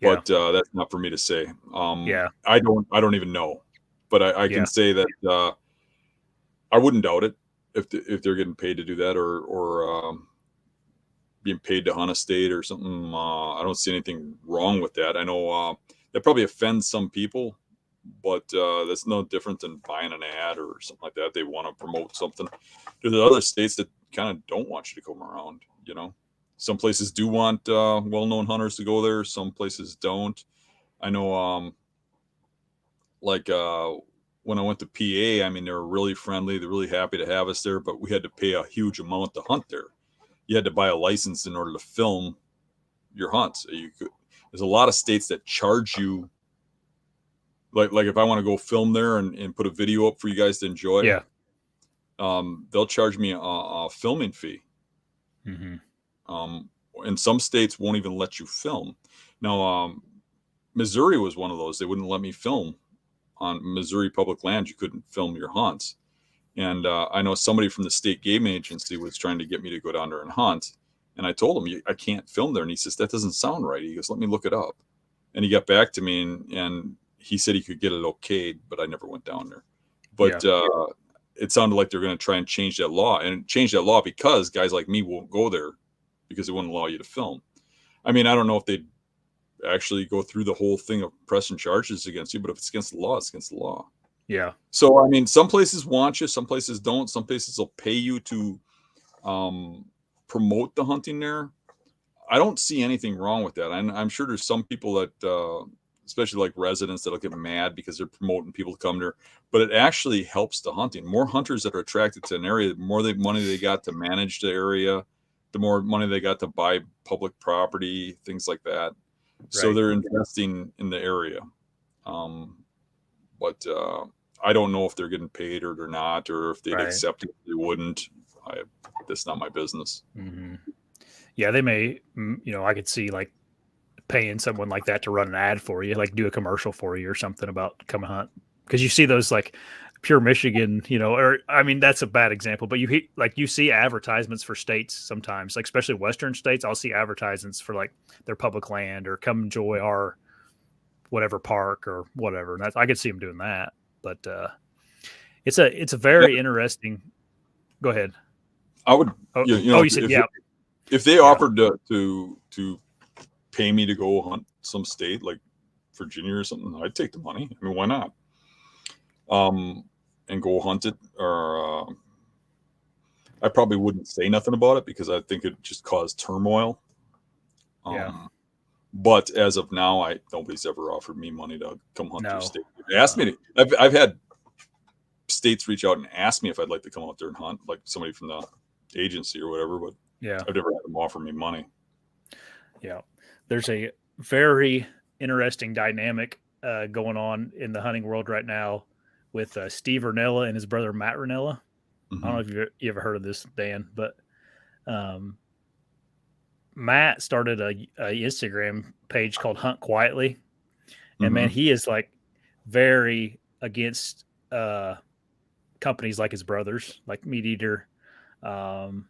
But that's not for me to say. I don't even know, but I can say that I wouldn't doubt it if they're getting paid to do that, or being paid to hunt a state or something. I don't see anything wrong with that. I know that probably offends some people, but that's no different than buying an ad or something like that. They want to promote something. There's other states that kind of don't want you to come around. Some places do want well-known hunters to go there. Some places don't. I know, when I went to PA, I mean, they were really friendly. They're really happy to have us there, but we had to pay a huge amount to hunt there. You had to buy a license in order to film your hunts. There's a lot of states that charge you. Like if I want to go film there and put a video up for you guys to enjoy, they'll charge me a filming fee. Mm-hmm. And some states won't even let you film. Now, Missouri was one of those. They wouldn't let me film on Missouri public land. You couldn't film your hunts. And I know somebody from the state game agency was trying to get me to go down there and hunt. And I told him, I can't film there. And he says, that doesn't sound right. He goes, let me look it up. And he got back to me and he said he could get it okayed, but I never went down there. But it sounded like they're going to try and change that law, and change that law because guys like me won't go there because it wouldn't allow you to film. I mean, I don't know if they'd actually go through the whole thing of pressing charges against you, but if it's against the law, it's against the law. Yeah. So, I mean, some places want you, some places don't. Some places will pay you to promote the hunting there. I don't see anything wrong with that. I'm sure there's some people that, especially like residents, that'll get mad because they're promoting people to come there. But it actually helps the hunting. More hunters that are attracted to an area, the more money they got to manage the area, the more money they got to buy public property, things like that. Right. So they're investing in the area. But I don't know if they're getting paid or they're not, or if they'd accept it, they wouldn't. That's not my business. Mm-hmm. Yeah, they may, I could see like paying someone like that to run an ad for you, like do a commercial for you or something about come hunt. Because you see those like Pure Michigan, or I mean, that's a bad example, but you see advertisements for states sometimes, like especially Western states. I'll see advertisements for like their public land or come enjoy our whatever park or whatever. And I could see them doing that, but it's a very interesting. Go ahead. I would. You said yeah. If they offered to pay me to go hunt some state like Virginia or something, I'd take the money. I mean, why not? And go hunt it, or I probably wouldn't say nothing about it because I think it just caused turmoil. But as of now, nobody's ever offered me money to come hunt their state. They asked me to. I've had states reach out and ask me if I'd like to come out there and hunt, like somebody from the agency or whatever. But I've never had them offer me money. Yeah, there's a very interesting dynamic going on in the hunting world right now with Steve Ranella and his brother Matt Ranella. Mm-hmm. I don't know if you ever heard of this, Dan, but Matt started a Instagram page called Hunt Quietly, and man, he is like very against companies like his brothers, like Meat Eater, and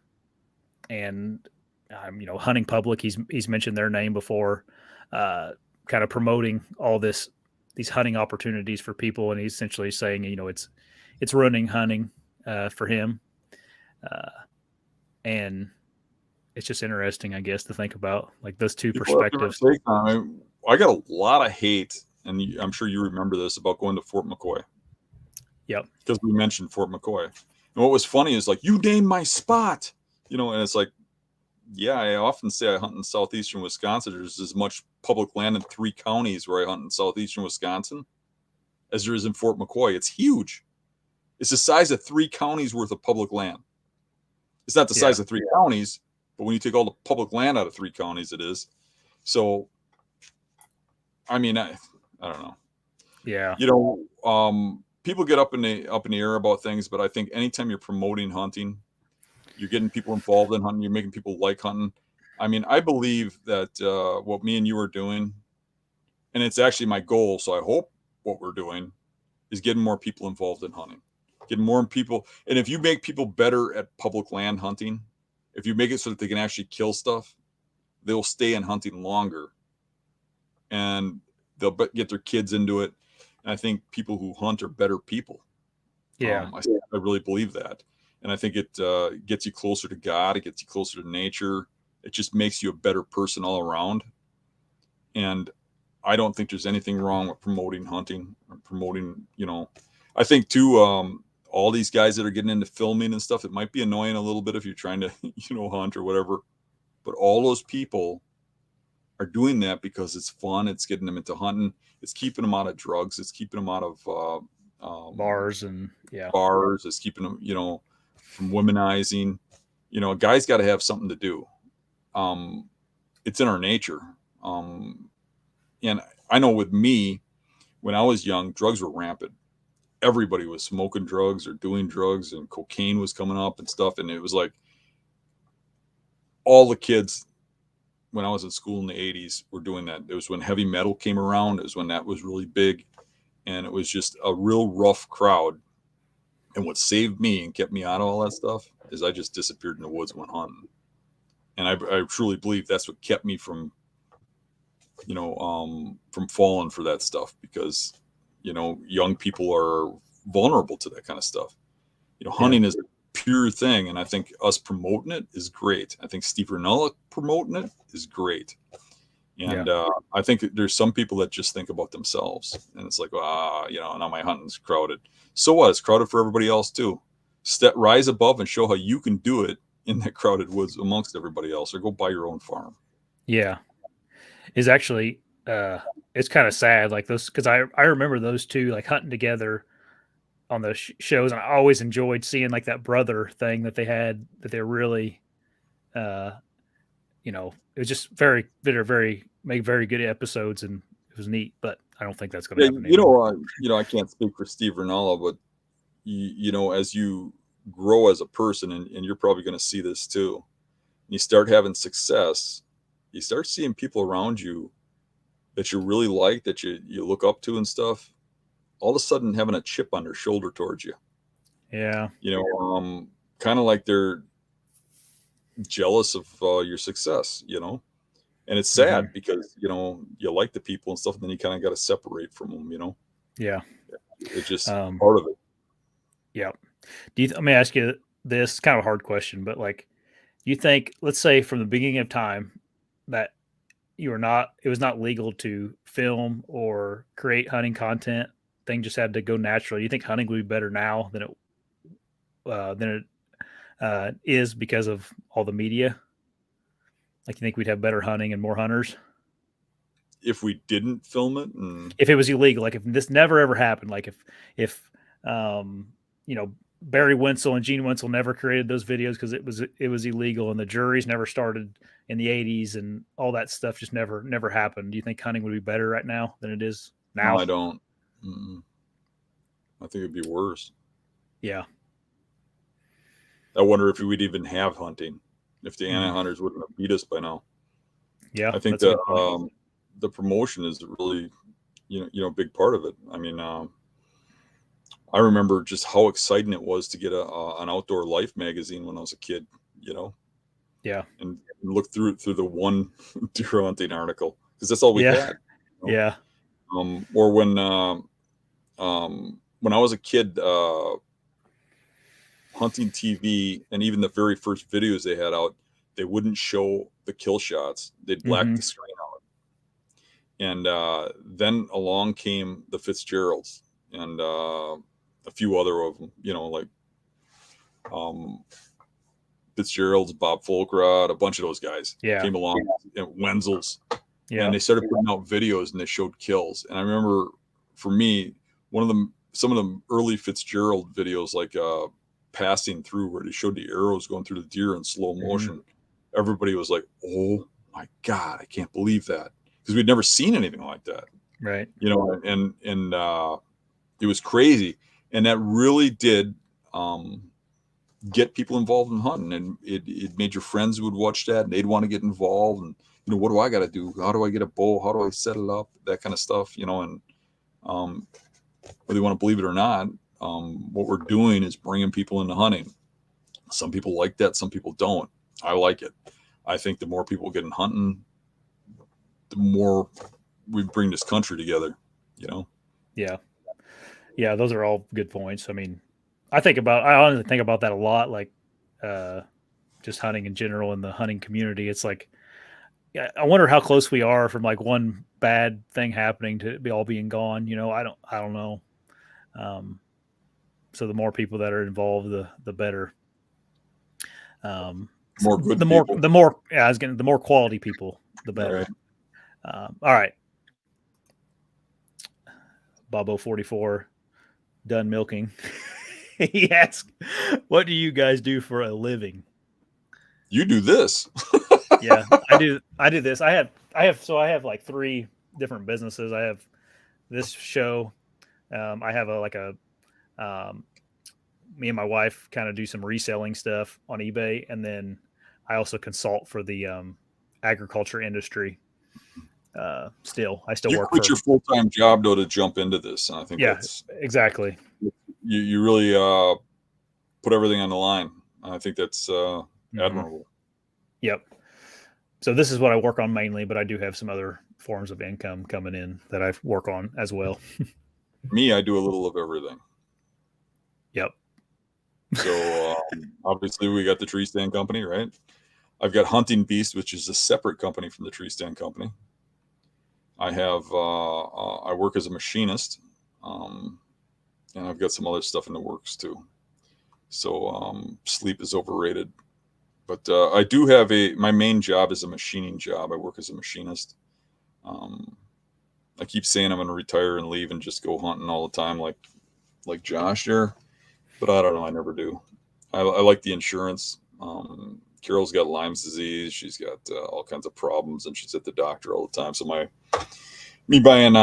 Hunting Public. He's mentioned their name before, kind of promoting all these hunting opportunities for people, and he's essentially saying, it's ruining hunting for him, and it's just interesting, I guess, to think about like those two perspectives. I got a lot of hate, and I'm sure you remember this, about going to Fort McCoy. Yep. Because we mentioned Fort McCoy. And what was funny is like, you named my spot, and it's like, yeah, I often say I hunt in southeastern Wisconsin. There's as much public land in 3 counties where I hunt in southeastern Wisconsin as there is in Fort McCoy. It's huge. It's the size of 3 counties worth of public land. It's not the size of 3 counties, but when you take all the public land out of 3 counties, it is. So, I mean, I don't know. Yeah. People get up in the air about things, but I think anytime you're promoting hunting, you're getting people involved in hunting, you're making people like hunting. I mean, I believe that what me and you are doing, and it's actually my goal, so I hope what we're doing is getting more people involved in hunting, getting more people. And if you make people better at public land hunting, if you make it so that they can actually kill stuff, they'll stay in hunting longer, and they'll get their kids into it. And I think people who hunt are better people. Yeah, I really believe that. And I think it gets you closer to God. It gets you closer to nature. It just makes you a better person all around. And I don't think there's anything wrong with promoting hunting or promoting, I think too, all these guys that are getting into filming and stuff, it might be annoying a little bit if you're trying to, hunt or whatever. But all those people are doing that because it's fun. It's getting them into hunting. It's keeping them out of drugs. It's keeping them out of bars and bars. It's keeping them, from womanizing. A guy's got to have something to do. It's in our nature. And I know with me, when I was young, drugs were rampant. Everybody was smoking drugs or doing drugs, and cocaine was coming up and stuff. And it was like all the kids when I was in school in the 80s were doing that. It was when heavy metal came around. It was when that was really big. And it was just a real rough crowd. And what saved me and kept me out of all that stuff is I just disappeared in the woods, went hunting. And I truly believe that's what kept me from, from falling for that stuff, because, young people are vulnerable to that kind of stuff. Hunting is a pure thing. And I think us promoting it is great. I think Steve Rinella promoting it is great. And I think there's some people that just think about themselves, and it's like, now my hunting's crowded. So what? It's crowded for everybody else too. Rise above and show how you can do it in that crowded woods amongst everybody else, or go buy your own farm. Yeah. Is actually, it's kind of sad, like those, because I remember those two like hunting together on the shows, and I always enjoyed seeing like that brother thing that they had, that they're really, it was just very make very good episodes, and it was neat. But I don't think that's going to happen anymore. I can't speak for Steve Rinella, but as you grow as a person, and you're probably going to see this too, you start having success, you start seeing people around you that you really like, that you look up to and stuff, all of a sudden having a chip on their shoulder towards you. Yeah. Kind of like they're jealous of your success, and it's sad because, you like the people and stuff, and then you kind of got to separate from them, Yeah. It's just part of it. Yeah. Let me ask you this kind of a hard question, but like, you think, let's say from the beginning of time that it was not legal to film or create hunting content, thing just had to go naturally. You think hunting would be better now than it is because of all the media? Like, you think we'd have better hunting and more hunters if we didn't film it, if it was illegal? Like, if this never ever happened, like if Barry Wenzel and Gene Wenzel never created those videos because it was illegal, and the juries never started in the 80s, and all that stuff just never happened. Do you think hunting would be better right now than it is now? No, I don't. I think it'd be worse. Yeah. I wonder if we'd even have hunting if the anti hunters wouldn't have beat us by now. Yeah, I think that the promotion is really, a big part of it. I mean, I remember just how exciting it was to get an Outdoor Life magazine when I was a kid, Yeah. And look through the one deer hunting article, because that's all we had. Yeah. Or when I was a kid, hunting TV, and even the very first videos they had out, they wouldn't show the kill shots. They'd black the screen out. And then along came the Fitzgeralds and a few other of them, like Fitzgerald's, Bob Folkrod, a bunch of those guys came along, Wenzel's. Yeah. And they started putting out videos, and they showed kills. And I remember, for me, some of the early Fitzgerald videos, like Passing Through, where they showed the arrows going through the deer in slow motion. Everybody was like, "Oh my God, I can't believe that," because we'd never seen anything like that. Right. And it was crazy. And that really did get people involved in hunting, and it made your friends who would watch that, and they'd want to get involved. And what do I got to do? How do I get a bow? How do I set it up? That kind of stuff. And whether you want to believe it or not, what we're doing is bringing people into hunting. Some people like that, some people don't. I like it. I think the more people get in hunting, the more we bring this country together. Yeah, those are all good points. I mean, I honestly think about that a lot, like just hunting in general in the hunting community. It's like, I wonder how close we are from like one bad thing happening to all being gone. I don't know. So the more people that are involved, the better. More good the more quality people, the better. All right. Bobo 44 done milking. He asked, "What do you guys do for a living?" You do this. Yeah, I do this. I have like 3 different businesses. I have this show. I have me and my wife kind of do some reselling stuff on eBay, and then I also consult for the agriculture industry. I still you work. Quit your full-time job though to jump into this, and I think exactly. you really put everything on the line. I think that's admirable. Yep. So this is what I work on mainly, but I do have some other forms of income coming in that I work on as well. Me, I do a little of everything. Yep. So obviously we got the tree stand company, right? I've got Hunting Beast, which is a separate company from the tree stand company. I have I work as a machinist, and I've got some other stuff in the works too. So sleep is overrated, but I do have my main job is a machining job. I work as a machinist. I keep saying I'm going to retire and leave and just go hunting all the time, like Josh here, but I don't know. I never do. I like the insurance. Carol's got Lyme's disease. She's got all kinds of problems, and she's at the doctor all the time. So me buying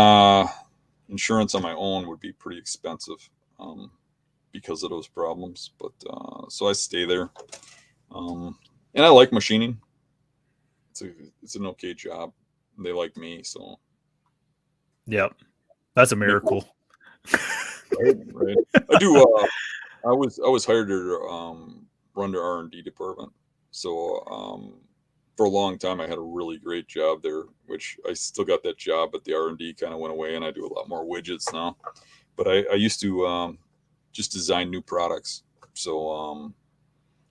insurance on my own would be pretty expensive because of those problems. But so I stay there, and I like machining. It's an okay job. They like me, so. Yep, that's a miracle. Right. I do. I was hired to run the R&D department. So for a long time, I had a really great job there, which I still got that job, but the R&D kind of went away, and I do a lot more widgets now. But I used to just design new products. So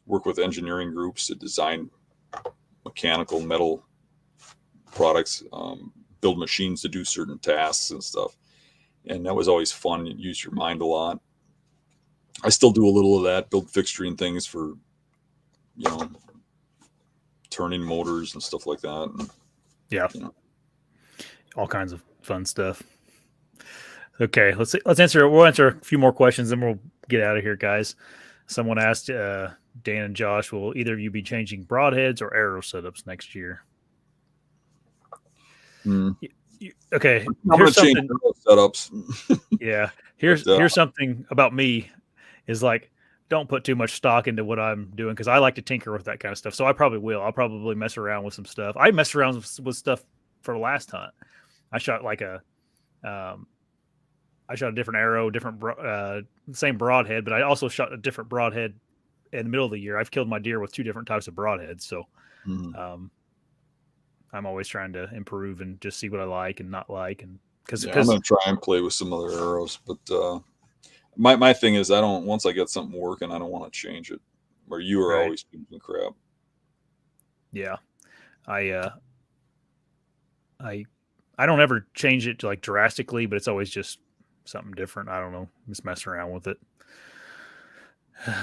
work with engineering groups to design mechanical metal products, build machines to do certain tasks and stuff. And that was always fun. You use your mind a lot. I still do a little of that, build fixturing things for, turning motors and stuff like that. And, yeah. All kinds of fun stuff. Okay, we'll answer a few more questions, then we'll get out of here, guys. Someone asked Dan and Josh, will either of you be changing broadheads or arrow setups next year? Okay, here's something. Setups. Yeah, here's something about me is like, don't put too much stock into what I'm doing because I like to tinker with that kind of stuff. So I probably will. I'll probably mess around with some stuff. I messed around with stuff for the last hunt. I shot I shot a different arrow, same broadhead, but I also shot a different broadhead in the middle of the year. I've killed my deer with two different types of broadheads. So I'm always trying to improve and just see what I like and not like. And because I'm going to try and play with some other arrows, but my thing is once I get something working, I don't want to change it. Where you are always changing crap. Yeah, I don't ever change it to like drastically, but it's always just something different. I don't know, just messing around with it.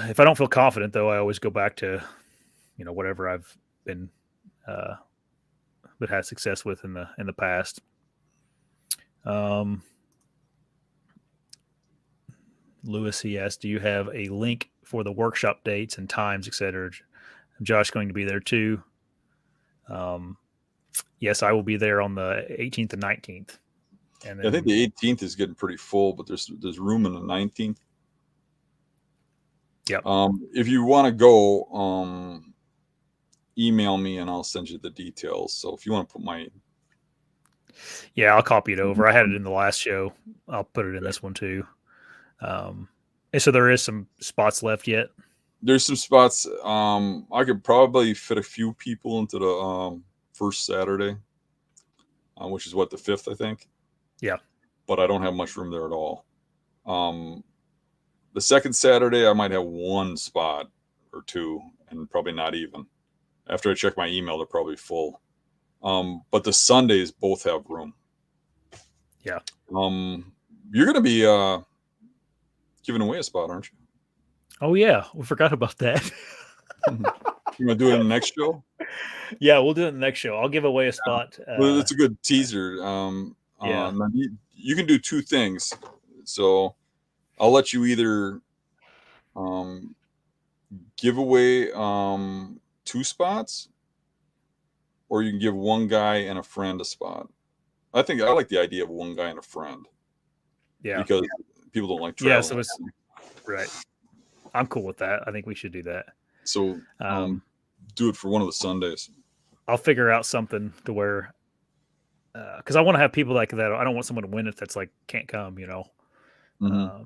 If I don't feel confident, though, I always go back to whatever I've been but had success with in the past. Lewis, he asked, do you have a link for the workshop dates and times, etc.? Josh going to be there too. Yes, I will be there on the 18th and 19th. And then, I think the 18th is getting pretty full, but there's room in the 19th. Yep. If you want to go, email me and I'll send you the details. So if you want to put I'll copy it over. I had it in the last show. I'll put it in this one too. So there is some spots left yet. There's some spots. I could probably fit a few people into the first Saturday, which is the 5th, I think. Yeah. But I don't have much room there at all. The second Saturday, I might have one spot or two, and probably not even. After I check my email, they're probably full. But the Sundays both have room. Yeah. You're going to be giving away a spot, aren't you? Oh yeah, we forgot about that. You want to do it in the next show? Yeah, we'll do it in the next show. I'll give away a spot. Well, it's a good teaser. You can do two things. So I'll let you either give away 2 spots, or you can give one guy and a friend a spot. I think I like the idea of one guy and a friend. Yeah. Because people don't like traveling. Yeah, so it's right. I'm cool with that. I think we should do that. So do it for one of the Sundays. I'll figure out something to where, because I want to have people like that. I don't want someone to win it that's like can't come, Mm-hmm.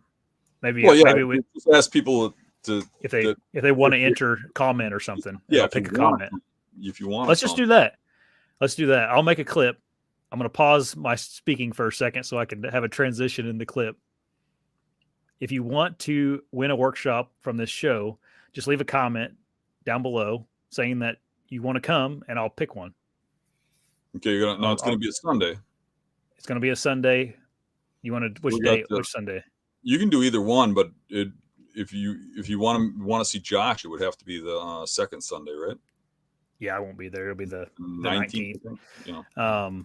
Maybe. Well, yeah. Maybe we just ask people to if they want to enter comment or something. Yeah, I'll pick a comment. If you want. Let's just do that. Let's do that. I'll make a clip. I'm going to pause my speaking for a second so I can have a transition in the clip. If you want to win a workshop from this show, just leave a comment down below saying that you want to come, and I'll pick one. Okay, it's going to be a Sunday. It's going to be a Sunday. You want to which Sunday? You can do either one, but if you want to see Josh, it would have to be the second Sunday, right? Yeah, I won't be there. It'll be the 19th. And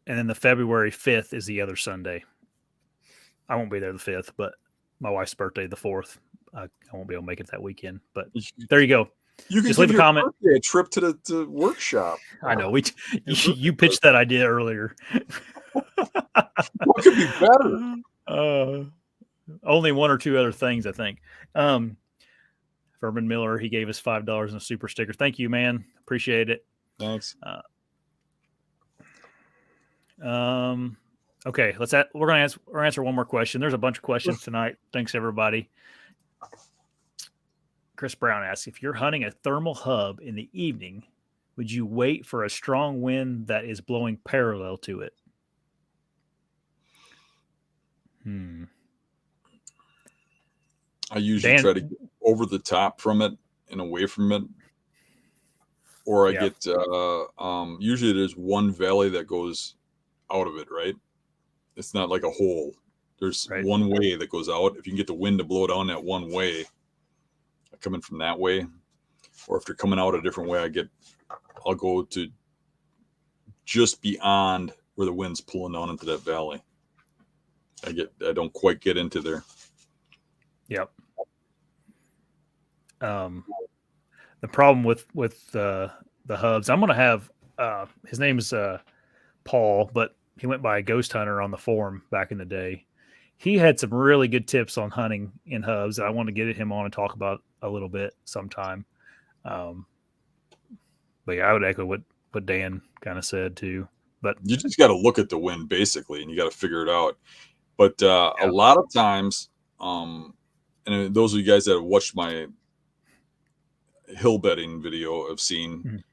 then the February 5th is the other Sunday. I won't be there the 5th, but my wife's birthday the 4th. I won't be able to make it that weekend. But there you go. You can just leave a comment. A trip to the workshop. I know. You pitched that idea earlier. What could be better? Only one or two other things, I think. Furman Miller, he gave us $5 in a super sticker. Thank you, man. Appreciate it. Thanks. Okay, we're gonna answer one more question. There's a bunch of questions tonight. Thanks, everybody. Chris Brown asks, if you're hunting a thermal hub in the evening, would you wait for a strong wind that is blowing parallel to it? I usually try to get over the top from it and away from it. Or I get, usually there's one valley that goes out of it, right? It's not like a hole. There's one way that goes out. If you can get the wind to blow down that one way, coming from that way, or if they're coming out a different way, I'll go to just beyond where the wind's pulling down into that valley. I don't quite get into there. Yep. The problem with the hubs, I'm going to have, his name is Paul, but he went by a ghost hunter on the forum back in the day. He had some really good tips on hunting in hubs. I want to get him on and talk about a little bit sometime. But yeah, I would echo what Dan kind of said too. But you just got to look at the wind basically, and you got to figure it out. But a lot of times, and those of you guys that have watched my hill bedding video have seen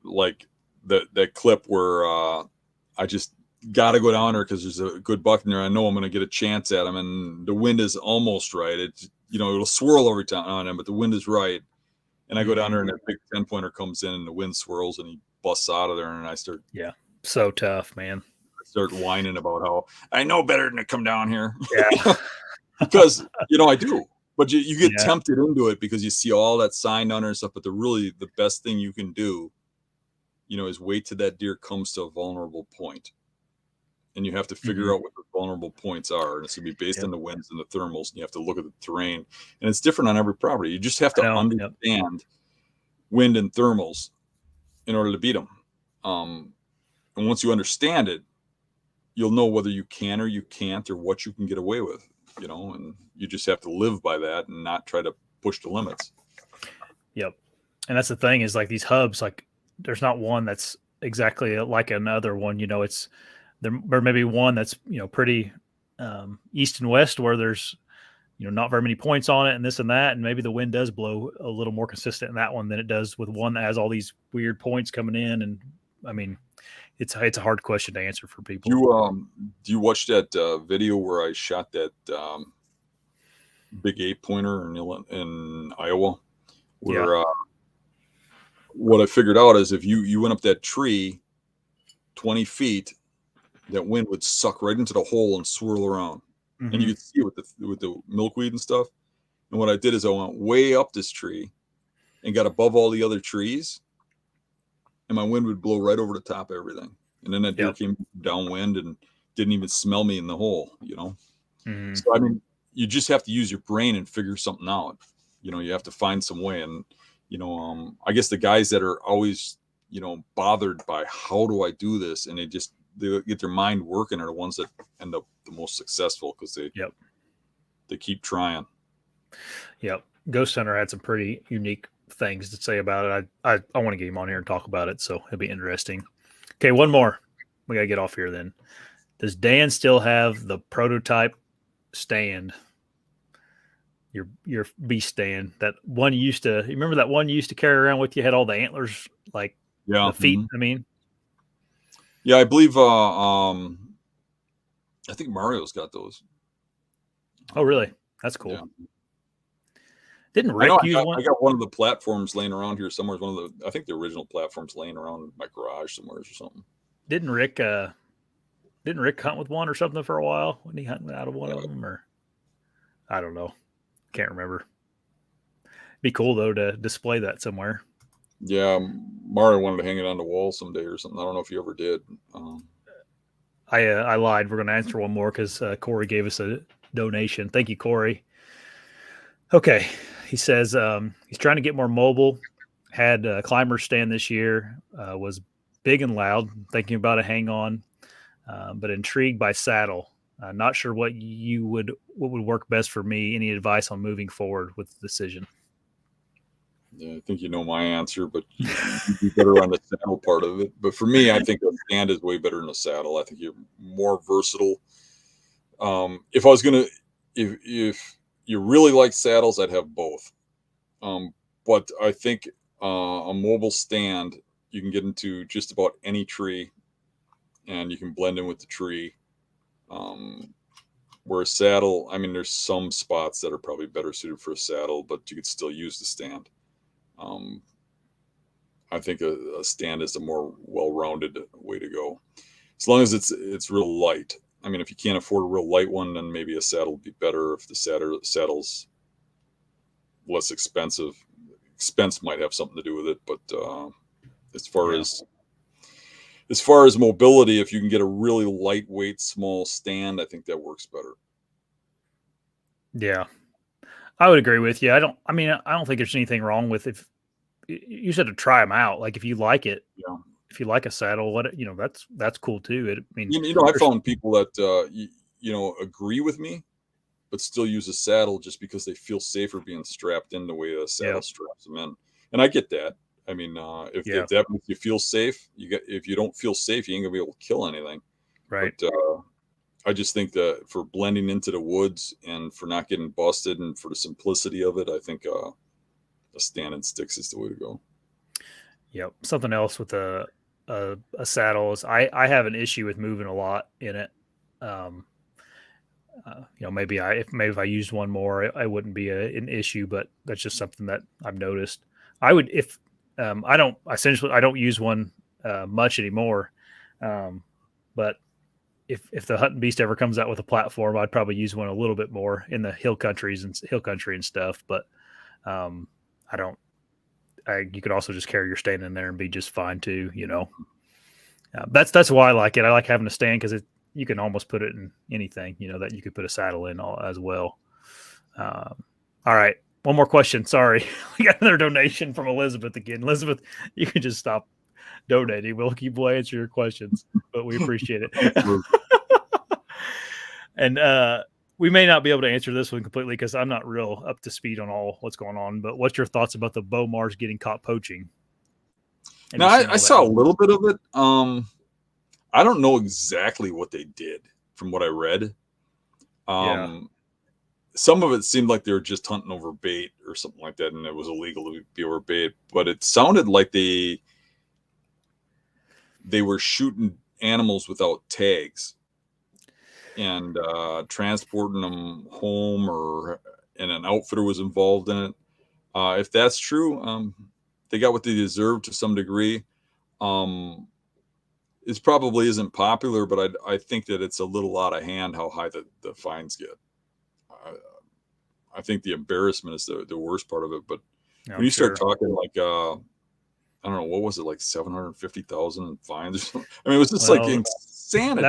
like that clip where I just got to go down there because there's a good buck in there. I know I'm going to get a chance at him, and the wind is almost right. It'll swirl every time on him, but the wind is right. And I go down there, and that big 10-pointer comes in, and the wind swirls, and he busts out of there, and I start. Yeah, so tough, man. I start whining about how I know better than to come down here. Yeah, because I do. But you get tempted into it because you see all that sign down there and stuff. But the best thing you can do, is wait till that deer comes to a vulnerable point. And you have to figure out what the vulnerable points are. And it's going to be based on the winds and the thermals. And you have to look at the terrain. And it's different on every property. You just have to understand wind and thermals in order to beat them. And once you understand it, you'll know whether you can or you can't or what you can get away with. And you just have to live by that and not try to push the limits. Yep. And that's the thing is like these hubs, like there's not one that's exactly like another one, there may be one that's, pretty east and west where there's, not very many points on it and this and that. And maybe the wind does blow a little more consistent in that one than it does with one that has all these weird points coming in. And I mean, it's a hard question to answer for people. Do you watch that video where I shot that big 8-pointer in Iowa? Where what I figured out is if you went up that tree 20 feet, that wind would suck right into the hole and swirl around, and you could see it with the milkweed and stuff. And what I did is I went way up this tree and got above all the other trees, and my wind would blow right over the top of everything. And then that deer came downwind and didn't even smell me in the hole, So, I mean, you just have to use your brain and figure something out. You have to find some way. And, I guess the guys that are always, bothered by how do I do this? And they get their mind working are the ones that end up the most successful because they keep trying. Yep. Ghost Hunter had some pretty unique things to say about it. I want to get him on here and talk about it, so it'll be interesting. Okay, one more. We got to get off here then. Does Dan still have the prototype stand your beast stand. That one you used to remember that one you used to carry around with you had all the antlers, like the feet. I mean, yeah, I believe I think Mario's got those. Oh, really? That's cool. Yeah. Didn't Rick use one? I got one of the platforms laying around here somewhere. One of the, I think the original platforms laying around in my garage somewhere or something. Didn't Rick hunt with one or something for a while? When he hunting out of one of them, or I don't know, can't remember. Be cool though to display that somewhere. Yeah, Mario wanted to hang it on the wall someday or something. I don't know if you ever did. I lied. We're going to answer one more because Corey gave us a donation. Thank you, Corey. Okay. He says he's trying to get more mobile. Had a climber stand this year. Was big and loud. Thinking about a hang on, but intrigued by saddle. Not sure what would work best for me. Any advice on moving forward with the decision? Yeah, I think you know my answer, but you'd be better on the saddle part of it. But for me, I think a stand is way better than a saddle. I think you're more versatile. If I was gonna, if you really like saddles, I'd have both. But I think a mobile stand, you can get into just about any tree, and you can blend in with the tree. Where a saddle, I mean, there's some spots that are probably better suited for a saddle, but you could still use the stand. I think a stand is a more well-rounded way to go, as long as it's real light. I mean, if you can't afford a real light one, then maybe a saddle would be better. If the saddle's less expensive, expense might have something to do with it. But as far as mobility, if you can get a really lightweight, small stand, I think that works better. Yeah, I would agree with you. I don't think there's anything wrong with if you said to try them out. Like if you like it, if you like a saddle, that's cool too. I found people that agree with me, but still use a saddle just because they feel safer being strapped in the way a saddle straps them in. And I get that. I mean, if that makes you feel safe, if you don't feel safe, you ain't gonna be able to kill anything. Right. But I just think that for blending into the woods and for not getting busted and for the simplicity of it, I think a stand and sticks is the way to go. Yep. Something else with a saddle is I have an issue with moving a lot in it. Maybe if I used one more, I wouldn't be an issue, but that's just something that I've noticed. I would, if I don't use one much anymore. But if the hunting beast ever comes out with a platform, I'd probably use one a little bit more in the hill country and stuff. But you could also just carry your stand in there and be just fine too. That's why I like it. I like having a stand because you can almost put it in anything, that you could put a saddle in as well. All right. One more question. Sorry. We got another donation from Elizabeth again. Elizabeth, you can just stop donating. We'll answer your questions, but we appreciate it. And we may not be able to answer this one completely because I'm not real up to speed on all what's going on, but what's your thoughts about the Bomars getting caught poaching? Now, I saw a little bit of it. I don't know exactly what they did from what I read. Some of it seemed like they were just hunting over bait or something like that, and it was illegal to be over bait. But it sounded like they were shooting animals without tags and transporting them home, and an outfitter was involved in it. If that's true, they got what they deserved to some degree. It probably isn't popular, but I think that it's a little out of hand how high the fines get. I think the embarrassment is the worst part of it. But when you start talking like, I don't know, what was it, like 750,000 in fines or something? I mean, it was just like insanity.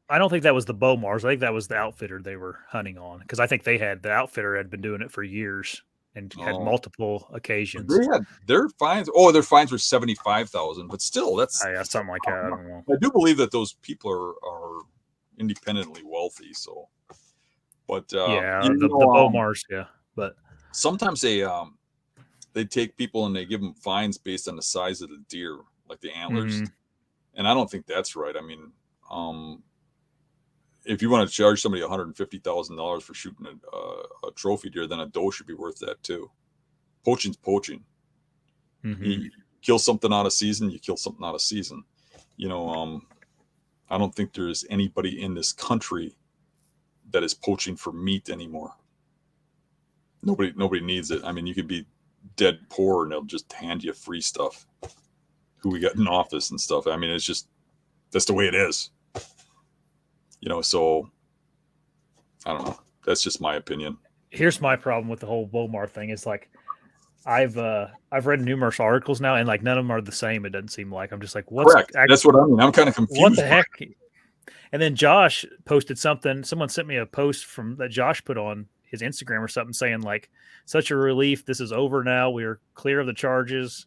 I don't think that was the Bomars. I think that was the outfitter they were hunting on, because I think the outfitter had been doing it for years and had multiple occasions. They had their fines. Oh, their fines were 75,000, but still, that's something like that. I don't know. I do believe that those people are independently wealthy. So, but the Bomars, but sometimes they take people and they give them fines based on the size of the deer, like the antlers, and I don't think that's right. I mean, if you want to charge somebody $150,000 for shooting a trophy deer, then a doe should be worth that too. Poaching's poaching. Mm-hmm. You kill something out of season, you kill something out of season. You know, I don't think there's anybody in this country that is poaching for meat anymore. Nobody needs it. I mean, you could be dead poor and they'll just hand you free stuff. Who we got in office and stuff. I mean, it's just, that's the way it is. You know, so I don't know. That's just my opinion. Here's my problem with the whole Bomar thing. Is like, I've read numerous articles now, and like none of them are the same. It doesn't seem like. I'm just like, what's correct? That's what I mean. I'm kind of confused. What the heck? And then Josh posted something. Someone sent me a post from that Josh put on his Instagram or something saying like, such a relief. This is over now. We're clear of the charges.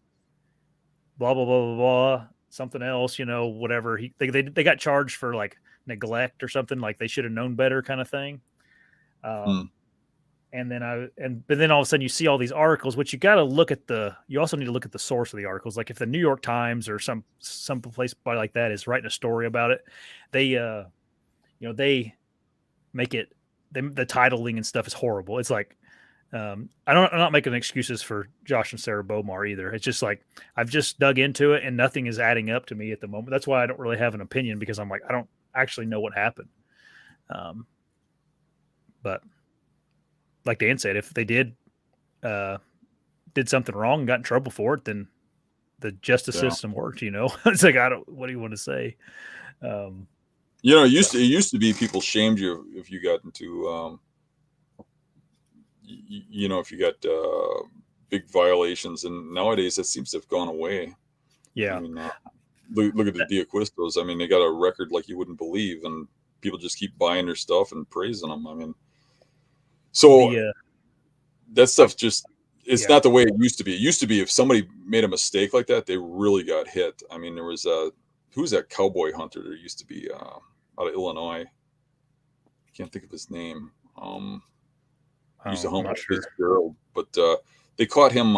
Blah, blah, blah, blah, blah. Something else, you know, whatever. They got charged for like neglect or something, like they should have known better kind of thing. And then but then all of a sudden you see all these articles, which you got to look at you also need to look at the source of the articles. Like if the New York Times or some place like that is writing a story about it, they they make it, the titling and stuff is horrible. It's like, I'm not making excuses for Josh and Sarah Bomar either. It's just like, I've just dug into it and nothing is adding up to me at the moment. That's why I don't really have an opinion, because I'm like, I don't actually know what happened. But like Dan said, if they did something wrong and got in trouble for it, then the justice system worked, you know. It's like, what do you want to say? You know, it used to be people shamed you if you got into you know, if you got big violations, and nowadays that seems to have gone away. Yeah. I mean, look at the Diaquistos. I mean, they got a record like you wouldn't believe, and people just keep buying their stuff and praising them. I mean, so that stuff just, it's not the way it used to be. It used to be if somebody made a mistake like that, they really got hit. I mean, there was who's that cowboy hunter? There used to be out of Illinois. I can't think of his name. He used to hunt with Fitzgerald, but they caught him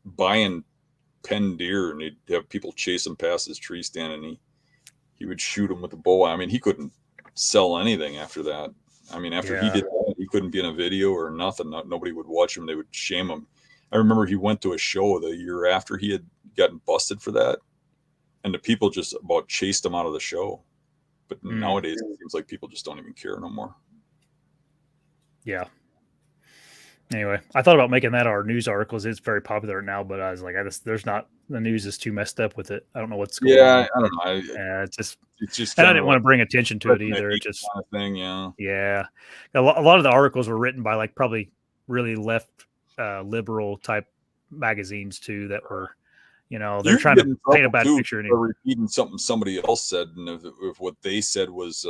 buying pen deer, and they'd have people chase him past his tree stand, and he would shoot him with a bow. I mean, he couldn't sell anything after that. I mean, after he did that, he couldn't be in a video or nothing. Nobody would watch him. They would shame him. I remember he went to a show the year after he had gotten busted for that, and the people just about chased him out of the show. But nowadays, it seems like people just don't even care no more. Yeah. Anyway, I thought about making that our news articles. It's very popular now, but I was like, the news is too messed up with it. I don't know what's going on. Yeah, I don't know. It's just, and I didn't want to bring attention to it either. It just kind of thing, yeah. Yeah. A lot of the articles were written by like probably really left liberal type magazines too, that were, you know, they're trying to paint a bad picture. Or repeating something somebody else said, and if what they said was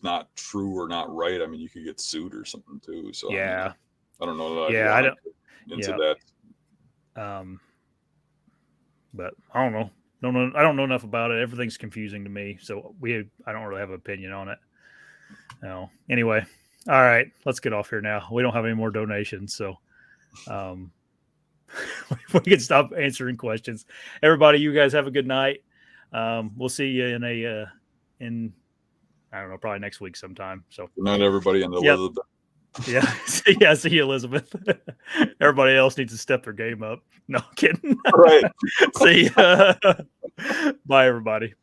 not true or not right, I mean, you could get sued or something too. So yeah, I don't know. I don't into that. But I don't know. I don't know enough about it. Everything's confusing to me, so I don't really have an opinion on it. No. Anyway, all right, let's get off here now. We don't have any more donations, so we can stop answering questions. Everybody, you guys have a good night. We'll see you in I don't know, probably next week sometime. So good night, everybody, and Elizabeth. Yeah. See you, Elizabeth. Everybody else needs to step their game up. No, I'm kidding. Right. See ya. Bye, everybody.